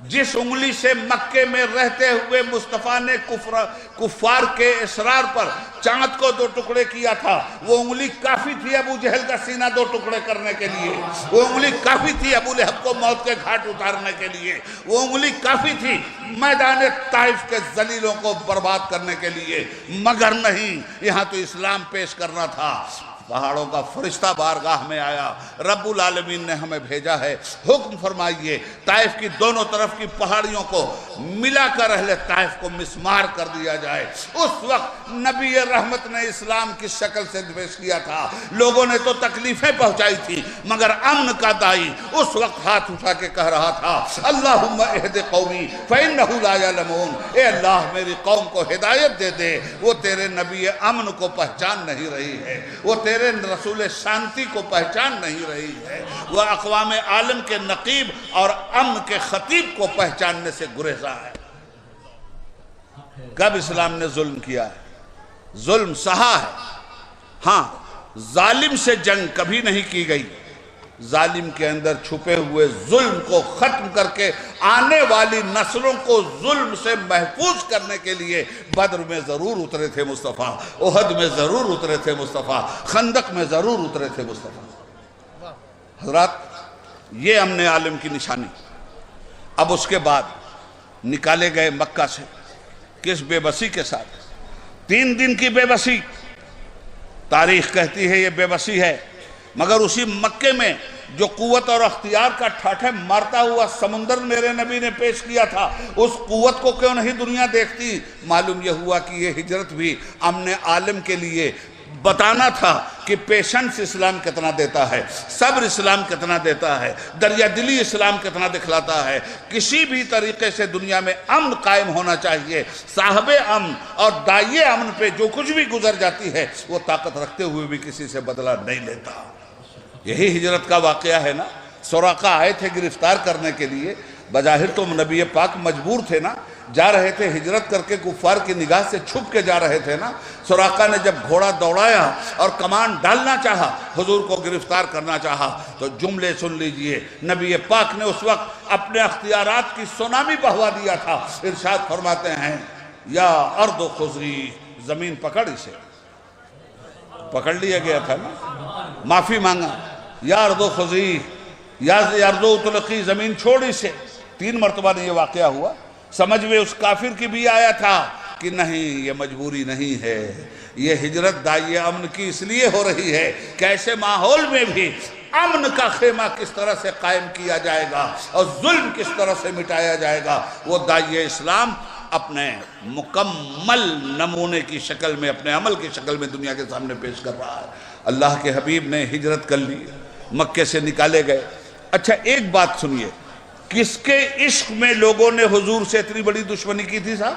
جس انگلی سے مکے میں رہتے ہوئے مصطفیٰ نے کفار کے اصرار پر چاند کو 2 ٹکڑے کیا تھا، وہ انگلی کافی تھی ابو جہل کا سینہ 2 ٹکڑے کرنے کے لیے، وہ انگلی کافی تھی ابو لہب کو موت کے گھاٹ اتارنے کے لیے، وہ انگلی کافی تھی میدان طائف کے ذلیلوں کو برباد کرنے کے لیے، مگر نہیں، یہاں تو اسلام پیش کرنا تھا۔ پہاڑوں کا فرشتہ بارگاہ میں آیا، رب العالمین نے ہمیں بھیجا ہے، حکم فرمائیے طائف کی دونوں طرف کی پہاڑیوں کو ملا کر اہل طائف کو مسمار کر دیا جائے۔ اس وقت نبی رحمت نے اسلام کی شکل سے پیش کیا تھا، لوگوں نے تو تکلیفیں پہنچائی تھی، مگر امن کا دائی اس وقت ہاتھ اٹھا کے کہہ رہا تھا، اللہم اہد قومی فإنہ لا یعلمون، اے اللہ میری قوم کو ہدایت دے دے، وہ تیرے نبی امن کو پہچان نہیں رہی ہے، وہ تیرے رسول شانتی کو پہچان نہیں رہی ہے، وہ اقوام عالم کے نقیب اور امن کے خطیب کو پہچاننے سے گریزا ہے۔ کب اسلام نے ظلم کیا ہے؟ ظلم سہا ہے، ہاں ظالم سے جنگ کبھی نہیں کی گئی۔ ظالم کے اندر چھپے ہوئے ظلم کو ختم کر کے آنے والی نسلوں کو ظلم سے محفوظ کرنے کے لیے بدر میں ضرور اترے تھے مصطفیٰ، احد میں ضرور اترے تھے مصطفیٰ، خندق میں ضرور اترے تھے مصطفیٰ۔ حضرات، یہ امن عالم کی نشانی۔ اب اس کے بعد نکالے گئے مکہ سے، کس بے بسی کے ساتھ؟ 3 دن کی بے بسی، تاریخ کہتی ہے یہ بے بسی ہے، مگر اسی مکے میں جو قوت اور اختیار کا ٹھاٹھے مارتا ہوا سمندر میرے نبی نے پیش کیا تھا، اس قوت کو کیوں نہیں دنیا دیکھتی؟ معلوم یہ ہوا کہ یہ ہجرت بھی امن عالم کے لیے بتانا تھا کہ پیشنس اسلام کتنا دیتا ہے، صبر اسلام کتنا دیتا ہے، دریا دلی اسلام کتنا دکھلاتا ہے۔ کسی بھی طریقے سے دنیا میں امن قائم ہونا چاہیے۔ صاحب امن اور داعیے امن پہ جو کچھ بھی گزر جاتی ہے، وہ طاقت رکھتے ہوئے بھی کسی سے بدلہ نہیں لیتا۔ یہی ہجرت کا واقعہ ہے نا۔ سراقہ آئے تھے گرفتار کرنے کے لیے، بظاہر تو نبی پاک مجبور تھے نا، جا رہے تھے ہجرت کر کے، کفار کی نگاہ سے چھپ کے جا رہے تھے نا۔ سراقہ نے جب گھوڑا دوڑایا اور کمان ڈالنا چاہا، حضور کو گرفتار کرنا چاہا، تو جملے سن لیجئے، نبی پاک نے اس وقت اپنے اختیارات کی سونامی بہوا دیا تھا۔ ارشاد فرماتے ہیں، یا ارض خضری، زمین پکڑ اسے، پکڑ لیا گیا تھا نا، معافی مانگا، یا ارض خضری، یا ارض اطلقی، زمین چھوڑ اسے۔ 3 مرتبہ نے یہ واقعہ ہوا۔ سمجھ میں اس کافر کی بھی آیا تھا کہ نہیں، یہ مجبوری نہیں ہے، یہ ہجرت داعیے امن کی اس لیے ہو رہی ہے کہ ایسے ماحول میں بھی امن کا خیمہ کس طرح سے قائم کیا جائے گا اور ظلم کس طرح سے مٹایا جائے گا، وہ داعیے اسلام اپنے مکمل نمونے کی شکل میں، اپنے عمل کی شکل میں دنیا کے سامنے پیش کر رہا ہے۔ اللہ کے حبیب نے ہجرت کر لی، مکے سے نکالے گئے۔ اچھا ایک بات سنیے، کس کے عشق میں لوگوں نے حضور سے اتنی بڑی دشمنی کی تھی صاحب؟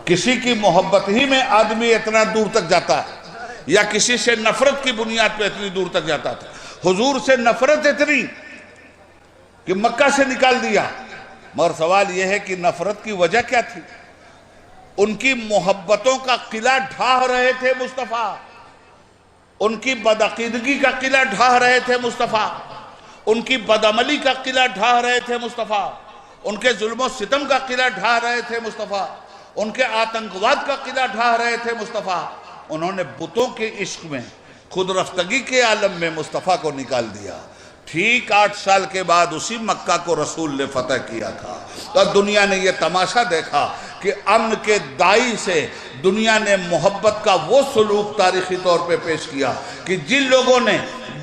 کسی کی محبت ہی میں آدمی اتنا دور تک جاتا ہے، یا کسی سے نفرت کی بنیاد پہ اتنی دور تک جاتا تھا؟ حضور سے نفرت اتنی کہ مکہ سے نکال دیا۔ مگر سوال یہ ہے کہ نفرت کی وجہ کیا تھی؟ ان کی محبتوں کا قلعہ ڈھا رہے تھے مصطفیٰ، ان کی بدعقیدگی کا قلعہ ڈھا رہے تھے مصطفیٰ، ان کی بدعملی کا قلعہ ڈھا رہے تھے مصطفیٰ، ان کے ظلم و ستم کا قلعہ ڈھا رہے تھے مصطفیٰ، ان کے آتنکواد کا قلعہ ڈھا رہے تھے مصطفیٰ۔ انہوں نے بتوں کے عشق میں، خود رفتگی کے عالم میں مصطفیٰ کو نکال دیا۔ ٹھیک 8 سال کے بعد اسی مکہ کو رسول نے فتح کیا تھا، تو دنیا نے یہ تماشا دیکھا کہ امن کے دائی سے دنیا نے محبت کا وہ سلوک تاریخی طور پہ پیش کیا کہ جن لوگوں نے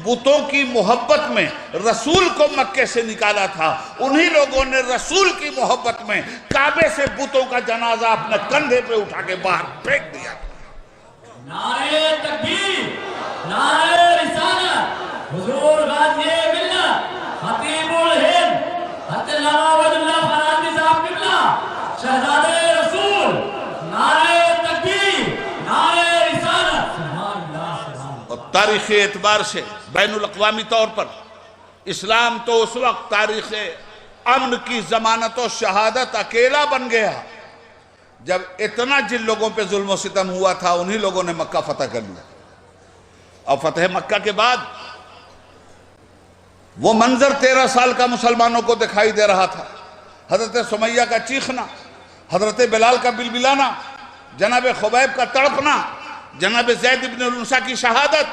بتوں کی محبت میں رسول کو مکے سے نکالا تھا، انہی لوگوں نے رسول کی محبت میں کعبے سے بتوں کا جنازہ اپنے کندھے پہ اٹھا کے باہر پھینک دیا تھا۔ نعرہ تکبیر، نعرہ رسالت، حضور غازی ملت، خطیب الہند حضرت علامہ عبید اللہ فرہادی صاحب قبلہ، شہزادہ رسول، نعرہ تکبیر، نعرہ رسالت، سبحان اللہ سبحان اللہ۔ اور تاریخی اعتبار سے بین الاقوامی طور پر اسلام تو اس وقت تاریخ امن کی ضمانت و شہادت اکیلا بن گیا جب اتنا جن لوگوں پہ ظلم و ستم ہوا تھا انہی لوگوں نے مکہ فتح کر لیا۔ اور فتح مکہ کے بعد وہ منظر 13 سال کا مسلمانوں کو دکھائی دے رہا تھا، حضرت سمیہ کا چیخنا، حضرت بلال کا بلبلانا، جناب خبیب کا تڑپنا، جناب زید بن النسا کی شہادت،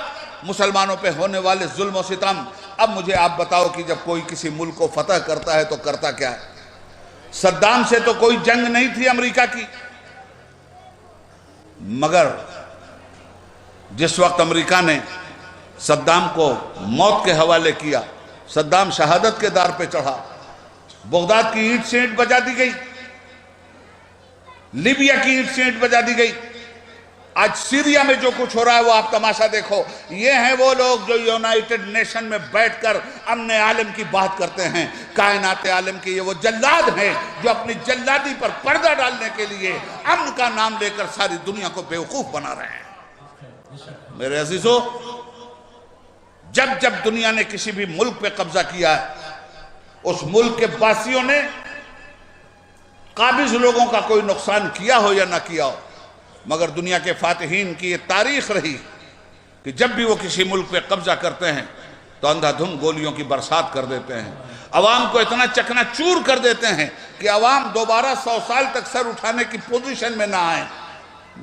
مسلمانوں پہ ہونے والے ظلم و ستم۔ اب مجھے آپ بتاؤ کہ جب کوئی کسی ملک کو فتح کرتا ہے تو کرتا کیا ہے؟ صدام سے تو کوئی جنگ نہیں تھی امریکہ کی، مگر جس وقت امریکہ نے صدام کو موت کے حوالے کیا، صدام شہادت کے دار پہ چڑھا، بغداد کی اینٹ سے اینٹ بجا دی گئی، لیبیا کی اینٹ سے اینٹ بجا دی گئی، آج سیریا میں جو کچھ ہو رہا ہے وہ آپ تماشا دیکھو۔ یہ ہیں وہ لوگ جو یونائٹڈ نیشن میں بیٹھ کر امن عالم کی بات کرتے ہیں، کائنات عالم کے یہ وہ جلاد ہیں جو اپنی جلادی پر پردہ ڈالنے کے لیے امن کا نام لے کر ساری دنیا کو بیوقوف بنا رہے ہیں۔ میرے عزیزو، جب جب دنیا نے کسی بھی ملک پہ قبضہ کیا ہے، اس ملک کے باسیوں نے قابض لوگوں کا کوئی نقصان کیا ہو یا نہ کیا ہو، مگر دنیا کے فاتحین کی یہ تاریخ رہی کہ جب بھی وہ کسی ملک پہ قبضہ کرتے ہیں تو اندھا دھن گولیوں کی برسات کر دیتے ہیں، عوام کو اتنا چکنا چور کر دیتے ہیں کہ عوام دوبارہ 100 سال تک سر اٹھانے کی پوزیشن میں نہ آئیں۔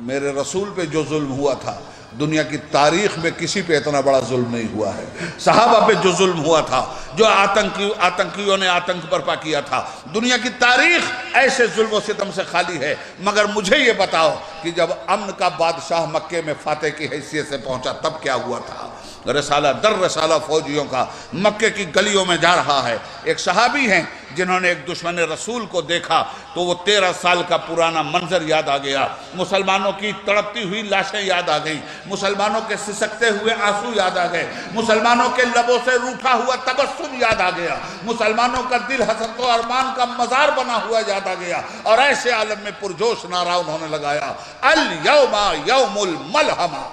میرے رسول پہ جو ظلم ہوا تھا دنیا کی تاریخ میں کسی پہ اتنا بڑا ظلم نہیں ہوا ہے۔ صحابہ پہ جو ظلم ہوا تھا، جو آتنکیوں نے آتنک برپا کیا تھا، دنیا کی تاریخ ایسے ظلم و ستم سے خالی ہے۔ مگر مجھے یہ بتاؤ کہ جب امن کا بادشاہ مکے میں فاتح کی حیثیت سے پہنچا تب کیا ہوا تھا؟ رسالہ در رسالہ فوجیوں کا مکے کی گلیوں میں جا رہا ہے۔ ایک صحابی ہیں جنہوں نے ایک دشمن رسول کو دیکھا تو وہ 13 سال کا پرانا منظر یاد آ گیا، مسلمانوں کی تڑپتی ہوئی لاشیں یاد آ گئیں، مسلمانوں کے سسکتے ہوئے آنسو یاد آ گئے، مسلمانوں کے لبوں سے روٹھا ہوا تبسم یاد آ گیا، مسلمانوں کا دل حسرت و ارمان کا مزار بنا ہوا یاد آ گیا، اور ایسے عالم میں پرجوش نعرہ انہوں نے لگایا، الیوم یوم الملحمہ،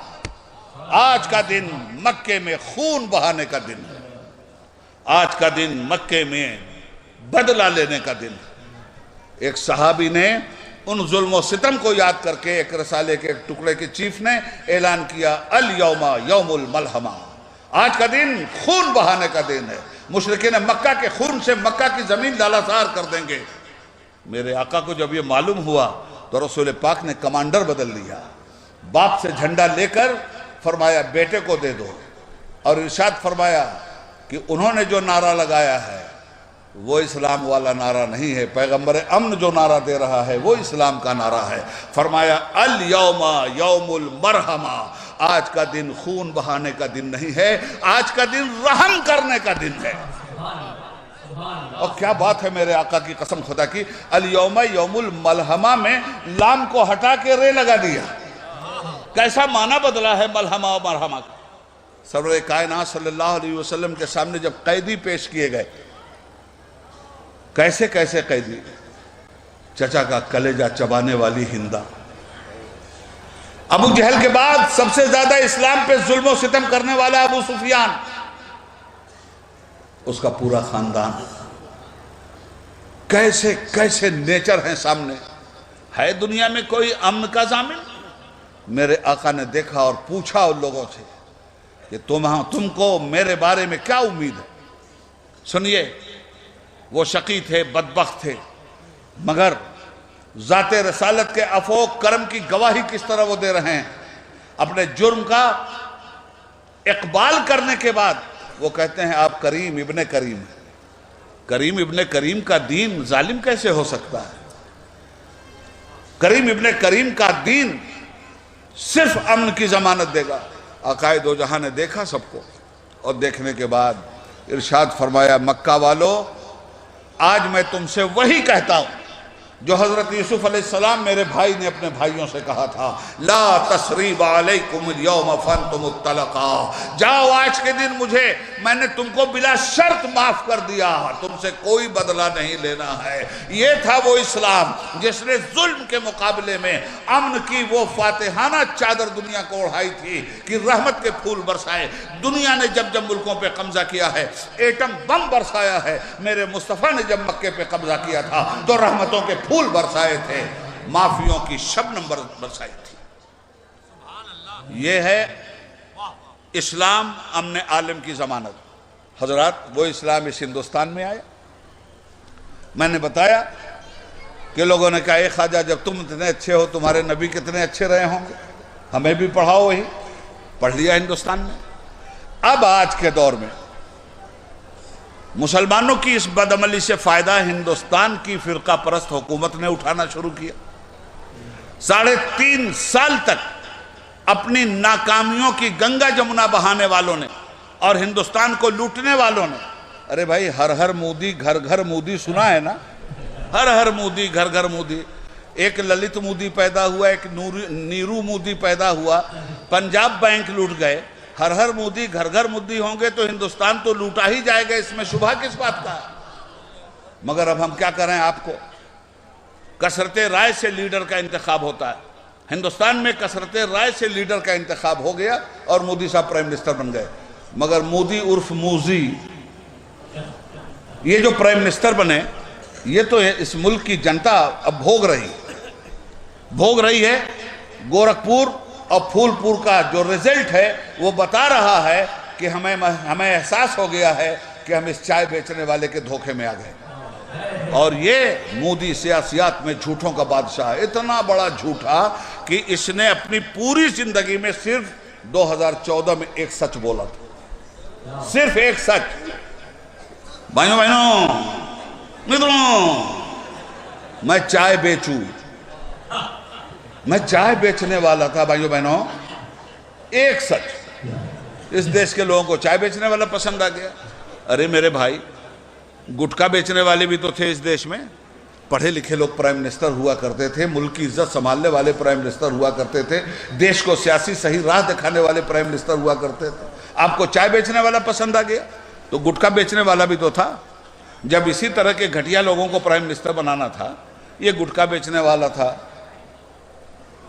آج کا دن مکے میں خون بہانے کا دن ہے، آج کا دن مکے میں بدلہ لینے کا دن ہے۔ ایک صحابی نے ان ظلم و ستم کو یاد کر کے ایک رسالے کے ایک ٹکڑے کے چیف نے اعلان کیا، الیوم یوم الملحمہ، آج کا دن خون بہانے کا دن ہے، مشرکین مکہ کے خون سے مکہ کی زمین لالہزار کر دیں گے۔ میرے آقا کو جب یہ معلوم ہوا تو رسول پاک نے کمانڈر بدل لیا، باپ سے جھنڈا لے کر فرمایا بیٹے کو دے دو، اور ارشاد فرمایا کہ انہوں نے جو نعرہ لگایا ہے وہ اسلام والا نعرہ نہیں ہے، پیغمبر امن جو نعرہ دے رہا ہے وہ اسلام کا نعرہ ہے۔ فرمایا الیوم یوم المرحمہ، آج کا دن خون بہانے کا دن نہیں ہے، آج کا دن رحم کرنے کا دن ہے۔ اور کیا بات ہے میرے آقا کی قسم خدا کی، الیوم یوم الملحمہ میں لام کو ہٹا کے رے لگا دیا، کیسا معنی بدلا ہے ملحمہ و مرحمہ کا۔ سرور کائنات صلی اللہ علیہ وسلم کے سامنے جب قیدی پیش کیے گئے، کیسے کیسے قیدی، چچا کا کلیجہ چبانے والی ہندا، ابو جہل کے بعد سب سے زیادہ اسلام پہ ظلم و ستم کرنے والا ابو سفیان، اس کا پورا خاندان، کیسے کیسے نیچر ہیں سامنے۔ ہے دنیا میں کوئی امن کا ضامن؟ میرے آقا نے دیکھا اور پوچھا ان لوگوں سے کہ تم کو میرے بارے میں کیا امید ہے؟ سنیے، وہ شقی تھے، بدبخت تھے، مگر ذات رسالت کے عفو و کرم کی گواہی کس طرح وہ دے رہے ہیں۔ اپنے جرم کا اقبال کرنے کے بعد وہ کہتے ہیں آپ کریم ابن کریم ہیں۔ کریم ابن کریم کا دین ظالم کیسے ہو سکتا ہے؟ کریم ابن کریم کا دین صرف امن کی ضمانت دے گا۔ آقائے دو جہاں نے دیکھا سب کو، اور دیکھنے کے بعد ارشاد فرمایا مکہ والو آج میں تم سے وہی کہتا ہوں جو حضرت یوسف علیہ السلام میرے بھائی نے اپنے بھائیوں سے کہا تھا لا تثریب علیکم اليوم فانتم الطلقاء، جاؤ آج کے دن میں نے تم کو بلا شرط معاف کر دیا، تم سے کوئی بدلہ نہیں لینا ہے۔ یہ تھا وہ اسلام جس نے ظلم کے مقابلے میں امن کی وہ فاتحانہ چادر دنیا کو اڑھائی تھی کہ رحمت کے پھول برسائے۔ دنیا نے جب جب ملکوں پہ قبضہ کیا ہے، ایٹم بم برسایا ہے، میرے مصطفیٰ نے جب مکے پہ قبضہ کیا تھا تو رحمتوں کے پھول برسائے تھے، معافیوں کی شبنم برسائی تھی۔ یہ ہے اسلام امن عالم کی ضمانت۔ حضرات وہ اسلام اس ہندوستان میں آیا۔ میں نے بتایا کہ لوگوں نے کہا اے خواجہ جب تم اتنے اچھے ہو تمہارے نبی کتنے اچھے رہے ہوں گے، ہمیں بھی پڑھاؤ وہی۔ پڑھ لیا ہندوستان میں۔ اب آج کے دور میں مسلمانوں کی اس بدعملی سے فائدہ ہندوستان کی فرقہ پرست حکومت نے اٹھانا شروع کیا۔ 3.5 سال تک اپنی ناکامیوں کی گنگا جمنا بہانے والوں نے اور ہندوستان کو لوٹنے والوں نے، ارے بھائی ہر مودی گھر گھر مودی سنا ہے نا، ہر مودی گھر گھر مودی۔ ایک للت مودی پیدا ہوا، ایک نیرو مودی پیدا ہوا، پنجاب بینک لوٹ گئے۔ ہر مودی گھر گھر مودی ہوں گے تو ہندوستان تو لوٹا ہی جائے گا، اس میں شبہ کس بات کا ہے؟ مگر اب ہم کیا کریں؟ آپ کو کثرت رائے سے لیڈر کا انتخاب ہوتا ہے۔ ہندوستان میں کثرت رائے سے لیڈر کا انتخاب ہو گیا اور مودی صاحب پرائم منسٹر بن گئے۔ مگر مودی عرف موزی یہ جو پرائم منسٹر بنے، یہ تو اس ملک کی جنتا اب بھوگ رہی ہے۔ گورکھپور اور پھول پور کا جو رزلٹ ہے وہ بتا رہا ہے کہ ہمیں احساس ہو گیا ہے کہ ہم اس چائے بیچنے والے کے دھوکے میں آ گئے۔ اور یہ مودی سیاسیات میں جھوٹوں کا بادشاہ ہے، اتنا بڑا جھوٹا کہ اس نے اپنی پوری زندگی میں صرف 2014 میں ایک سچ بولا تھا، صرف ایک سچ۔ بھائیوں متروں، میں چائے بیچوں، میں چائے بیچنے والا تھا۔ بھائیوں بہنوں، ایک سچ، اس دیش کے لوگوں کو چائے بیچنے والا پسند آ گیا۔ ارے میرے بھائی، گٹکا بیچنے والے بھی تو تھے اس دیش میں، پڑھے لکھے لوگ پرائم منسٹر ہوا کرتے تھے، ملک کی عزت سنبھالنے والے پرائم منسٹر ہوا کرتے تھے، دیش کو سیاسی صحیح راہ دکھانے والے پرائم منسٹر ہوا کرتے تھے۔ آپ کو چائے بیچنے والا پسند آ گیا تو گٹکا بیچنے والا بھی تو تھا۔ جب اسی طرح کے گھٹیا لوگوں کو پرائم منسٹر بنانا تھا، یہ گٹکا بیچنے والا تھا،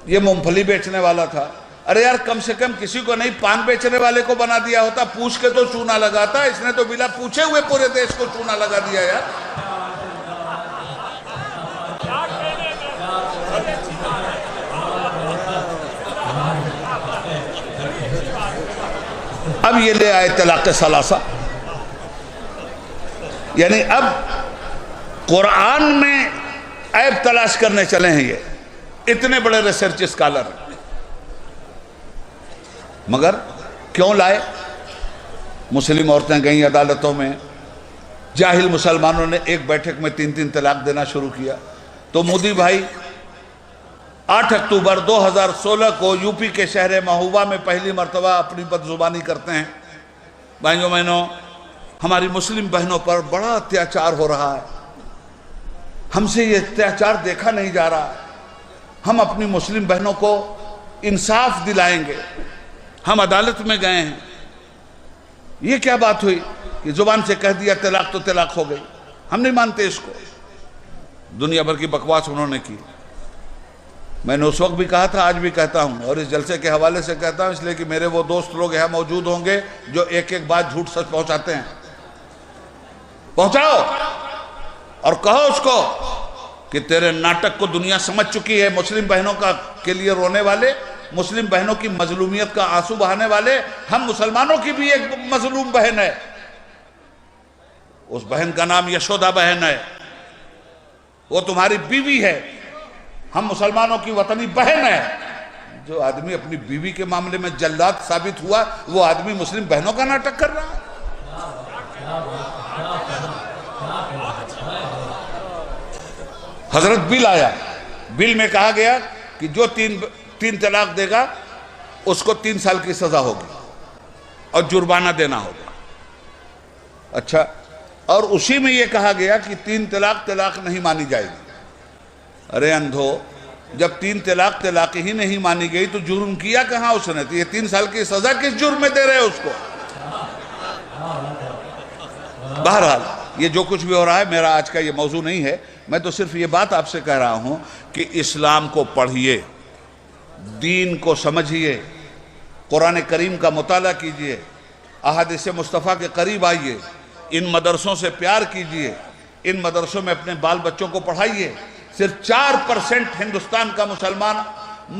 یہ مونگ پھلی بیچنے والا تھا۔ ارے یار کم سے کم کسی کو نہیں، پان بیچنے والے کو بنا دیا ہوتا، پوچھ کے تو چونا لگاتا۔ اس نے تو بلا پوچھے ہوئے پورے دیش کو چونا لگا دیا یار۔ اب یہ لے آئے طلاق ثلاثہ، یعنی اب قرآن میں عیب تلاش کرنے چلے ہیں یہ اتنے بڑے ریسرچ اسکالر۔ مگر کیوں لائے؟ مسلم عورتیں گئیں عدالتوں میں، جاہل مسلمانوں نے ایک بیٹھک میں 3 طلاق دینا شروع کیا۔ تو مودی بھائی 8 اکتوبر 2016 کو یو پی کے شہر مہوبہ میں پہلی مرتبہ اپنی بدزبانی کرتے ہیں۔ بھائیوں بہنوں، ہماری مسلم بہنوں پر بڑا اتیاچار ہو رہا ہے، ہم سے یہ اتیاچار دیکھا نہیں جا رہا۔ ہم اپنی مسلم بہنوں کو انصاف دلائیں گے۔ ہم عدالت میں گئے ہیں، یہ کیا بات ہوئی کہ زبان سے کہہ دیا طلاق تو طلاق ہو گئی؟ ہم نہیں مانتے اس کو۔ دنیا بھر کی بکواس انہوں نے کی۔ میں نے اس وقت بھی کہا تھا، آج بھی کہتا ہوں، اور اس جلسے کے حوالے سے کہتا ہوں اس لیے کہ میرے وہ دوست لوگ یہاں موجود ہوں گے جو ایک بات جھوٹ سچ پہنچاتے ہیں۔ پہنچاؤ اور کہو اس کو کہ تیرے ناٹک کو دنیا سمجھ چکی ہے۔ مسلم بہنوں کے لیے رونے والے، مسلم بہنوں کی مظلومیت کا آنسو بہانے والے، ہم مسلمانوں کی بھی ایک مظلوم بہن ہے، اس بہن کا نام یشودا بہن ہے، وہ تمہاری بیوی ہے۔ ہم مسلمانوں کی وطنی بہن ہے۔ جو آدمی اپنی بیوی کے معاملے میں جلاد ثابت ہوا، وہ آدمی مسلم بہنوں کا ناٹک کر رہا ہے۔ حضرت بل آیا، بل میں کہا گیا کہ جو تین طلاق دے گا اس کو 3 سال کی سزا ہوگی، اور جرمانہ دینا ہوگا۔ اچھا، اور اسی میں یہ کہا گیا کہ 3 طلاق طلاق نہیں مانی جائے گی۔ ارے اندھو، جب 3 طلاق ہی نہیں مانی گئی تو جرم کیا کہاں اس نے؟ تو یہ 3 سال کی سزا کس جرم میں دے رہے اس کو؟ بہرحال یہ جو کچھ بھی ہو رہا ہے میرا آج کا یہ موضوع نہیں ہے، میں تو صرف یہ بات آپ سے کہہ رہا ہوں کہ اسلام کو پڑھیے، دین کو سمجھیے، قرآن کریم کا مطالعہ کیجیے، احادیث مصطفیٰ کے قریب آئیے، ان مدرسوں سے پیار کیجیے، ان مدرسوں میں اپنے بال بچوں کو پڑھائیے۔ صرف 4% ہندوستان کا مسلمان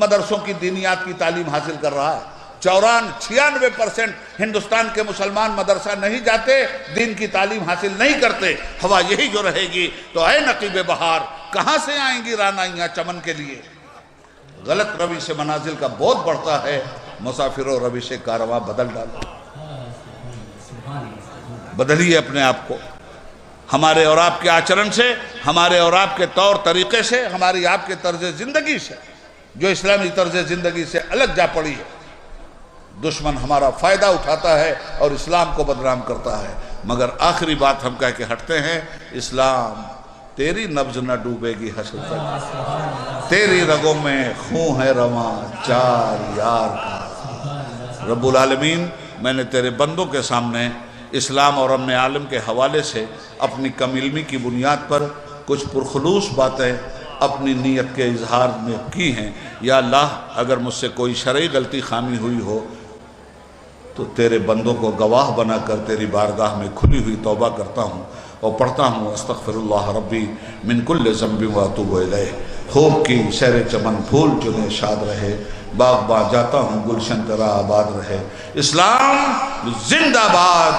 مدرسوں کی دینیات کی تعلیم حاصل کر رہا ہے۔ 96% ہندوستان کے مسلمان مدرسہ نہیں جاتے، دین کی تعلیم حاصل نہیں کرتے۔ ہوا یہی جو رہے گی تو اے نقیب بہار، کہاں سے آئیں گی رعنائیاں چمن کے لیے؟ غلط روی سے منازل کا بہت بڑھتا ہے، مسافروں روی سے کارواں بدل ڈالو، بدلیے اپنے آپ کو۔ ہمارے اور آپ کے آچرن سے، ہمارے اور آپ کے طور طریقے سے، ہماری آپ کے طرز زندگی سے، جو اسلامی طرز زندگی سے الگ جا پڑی ہے، دشمن ہمارا فائدہ اٹھاتا ہے اور اسلام کو بدنام کرتا ہے۔ مگر آخری بات ہم کہہ کے ہٹتے ہیں، اسلام تیری نبض نہ ڈوبے گی حشر تک، تیری رگوں میں خون ہے رواں 4 یار کا۔ رب العالمین، میں نے تیرے بندوں کے سامنے اسلام اور امن عالم کے حوالے سے اپنی کم علمی کی بنیاد پر کچھ پرخلوص باتیں اپنی نیت کے اظہار میں کی ہیں۔ یا اللہ، اگر مجھ سے کوئی شرعی غلطی خامی ہوئی ہو تو تیرے بندوں کو گواہ بنا کر تیری بارگاہ میں کھلی ہوئی توبہ کرتا ہوں اور پڑھتا ہوں، استغفر اللہ ربی من کل ذنب و اتوب الیہ۔ خوب کی سیر چمن پھول چنے شاد رہے، باغ باغ جاتا ہوں گلشن تیرا آباد رہے۔ اسلام زندہ باد،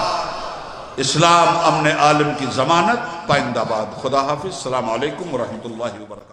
اسلام امن عالم کی ضمانت پائندہ باد۔ خدا حافظ، السلام علیکم ورحمۃ اللہ وبرکاتہ۔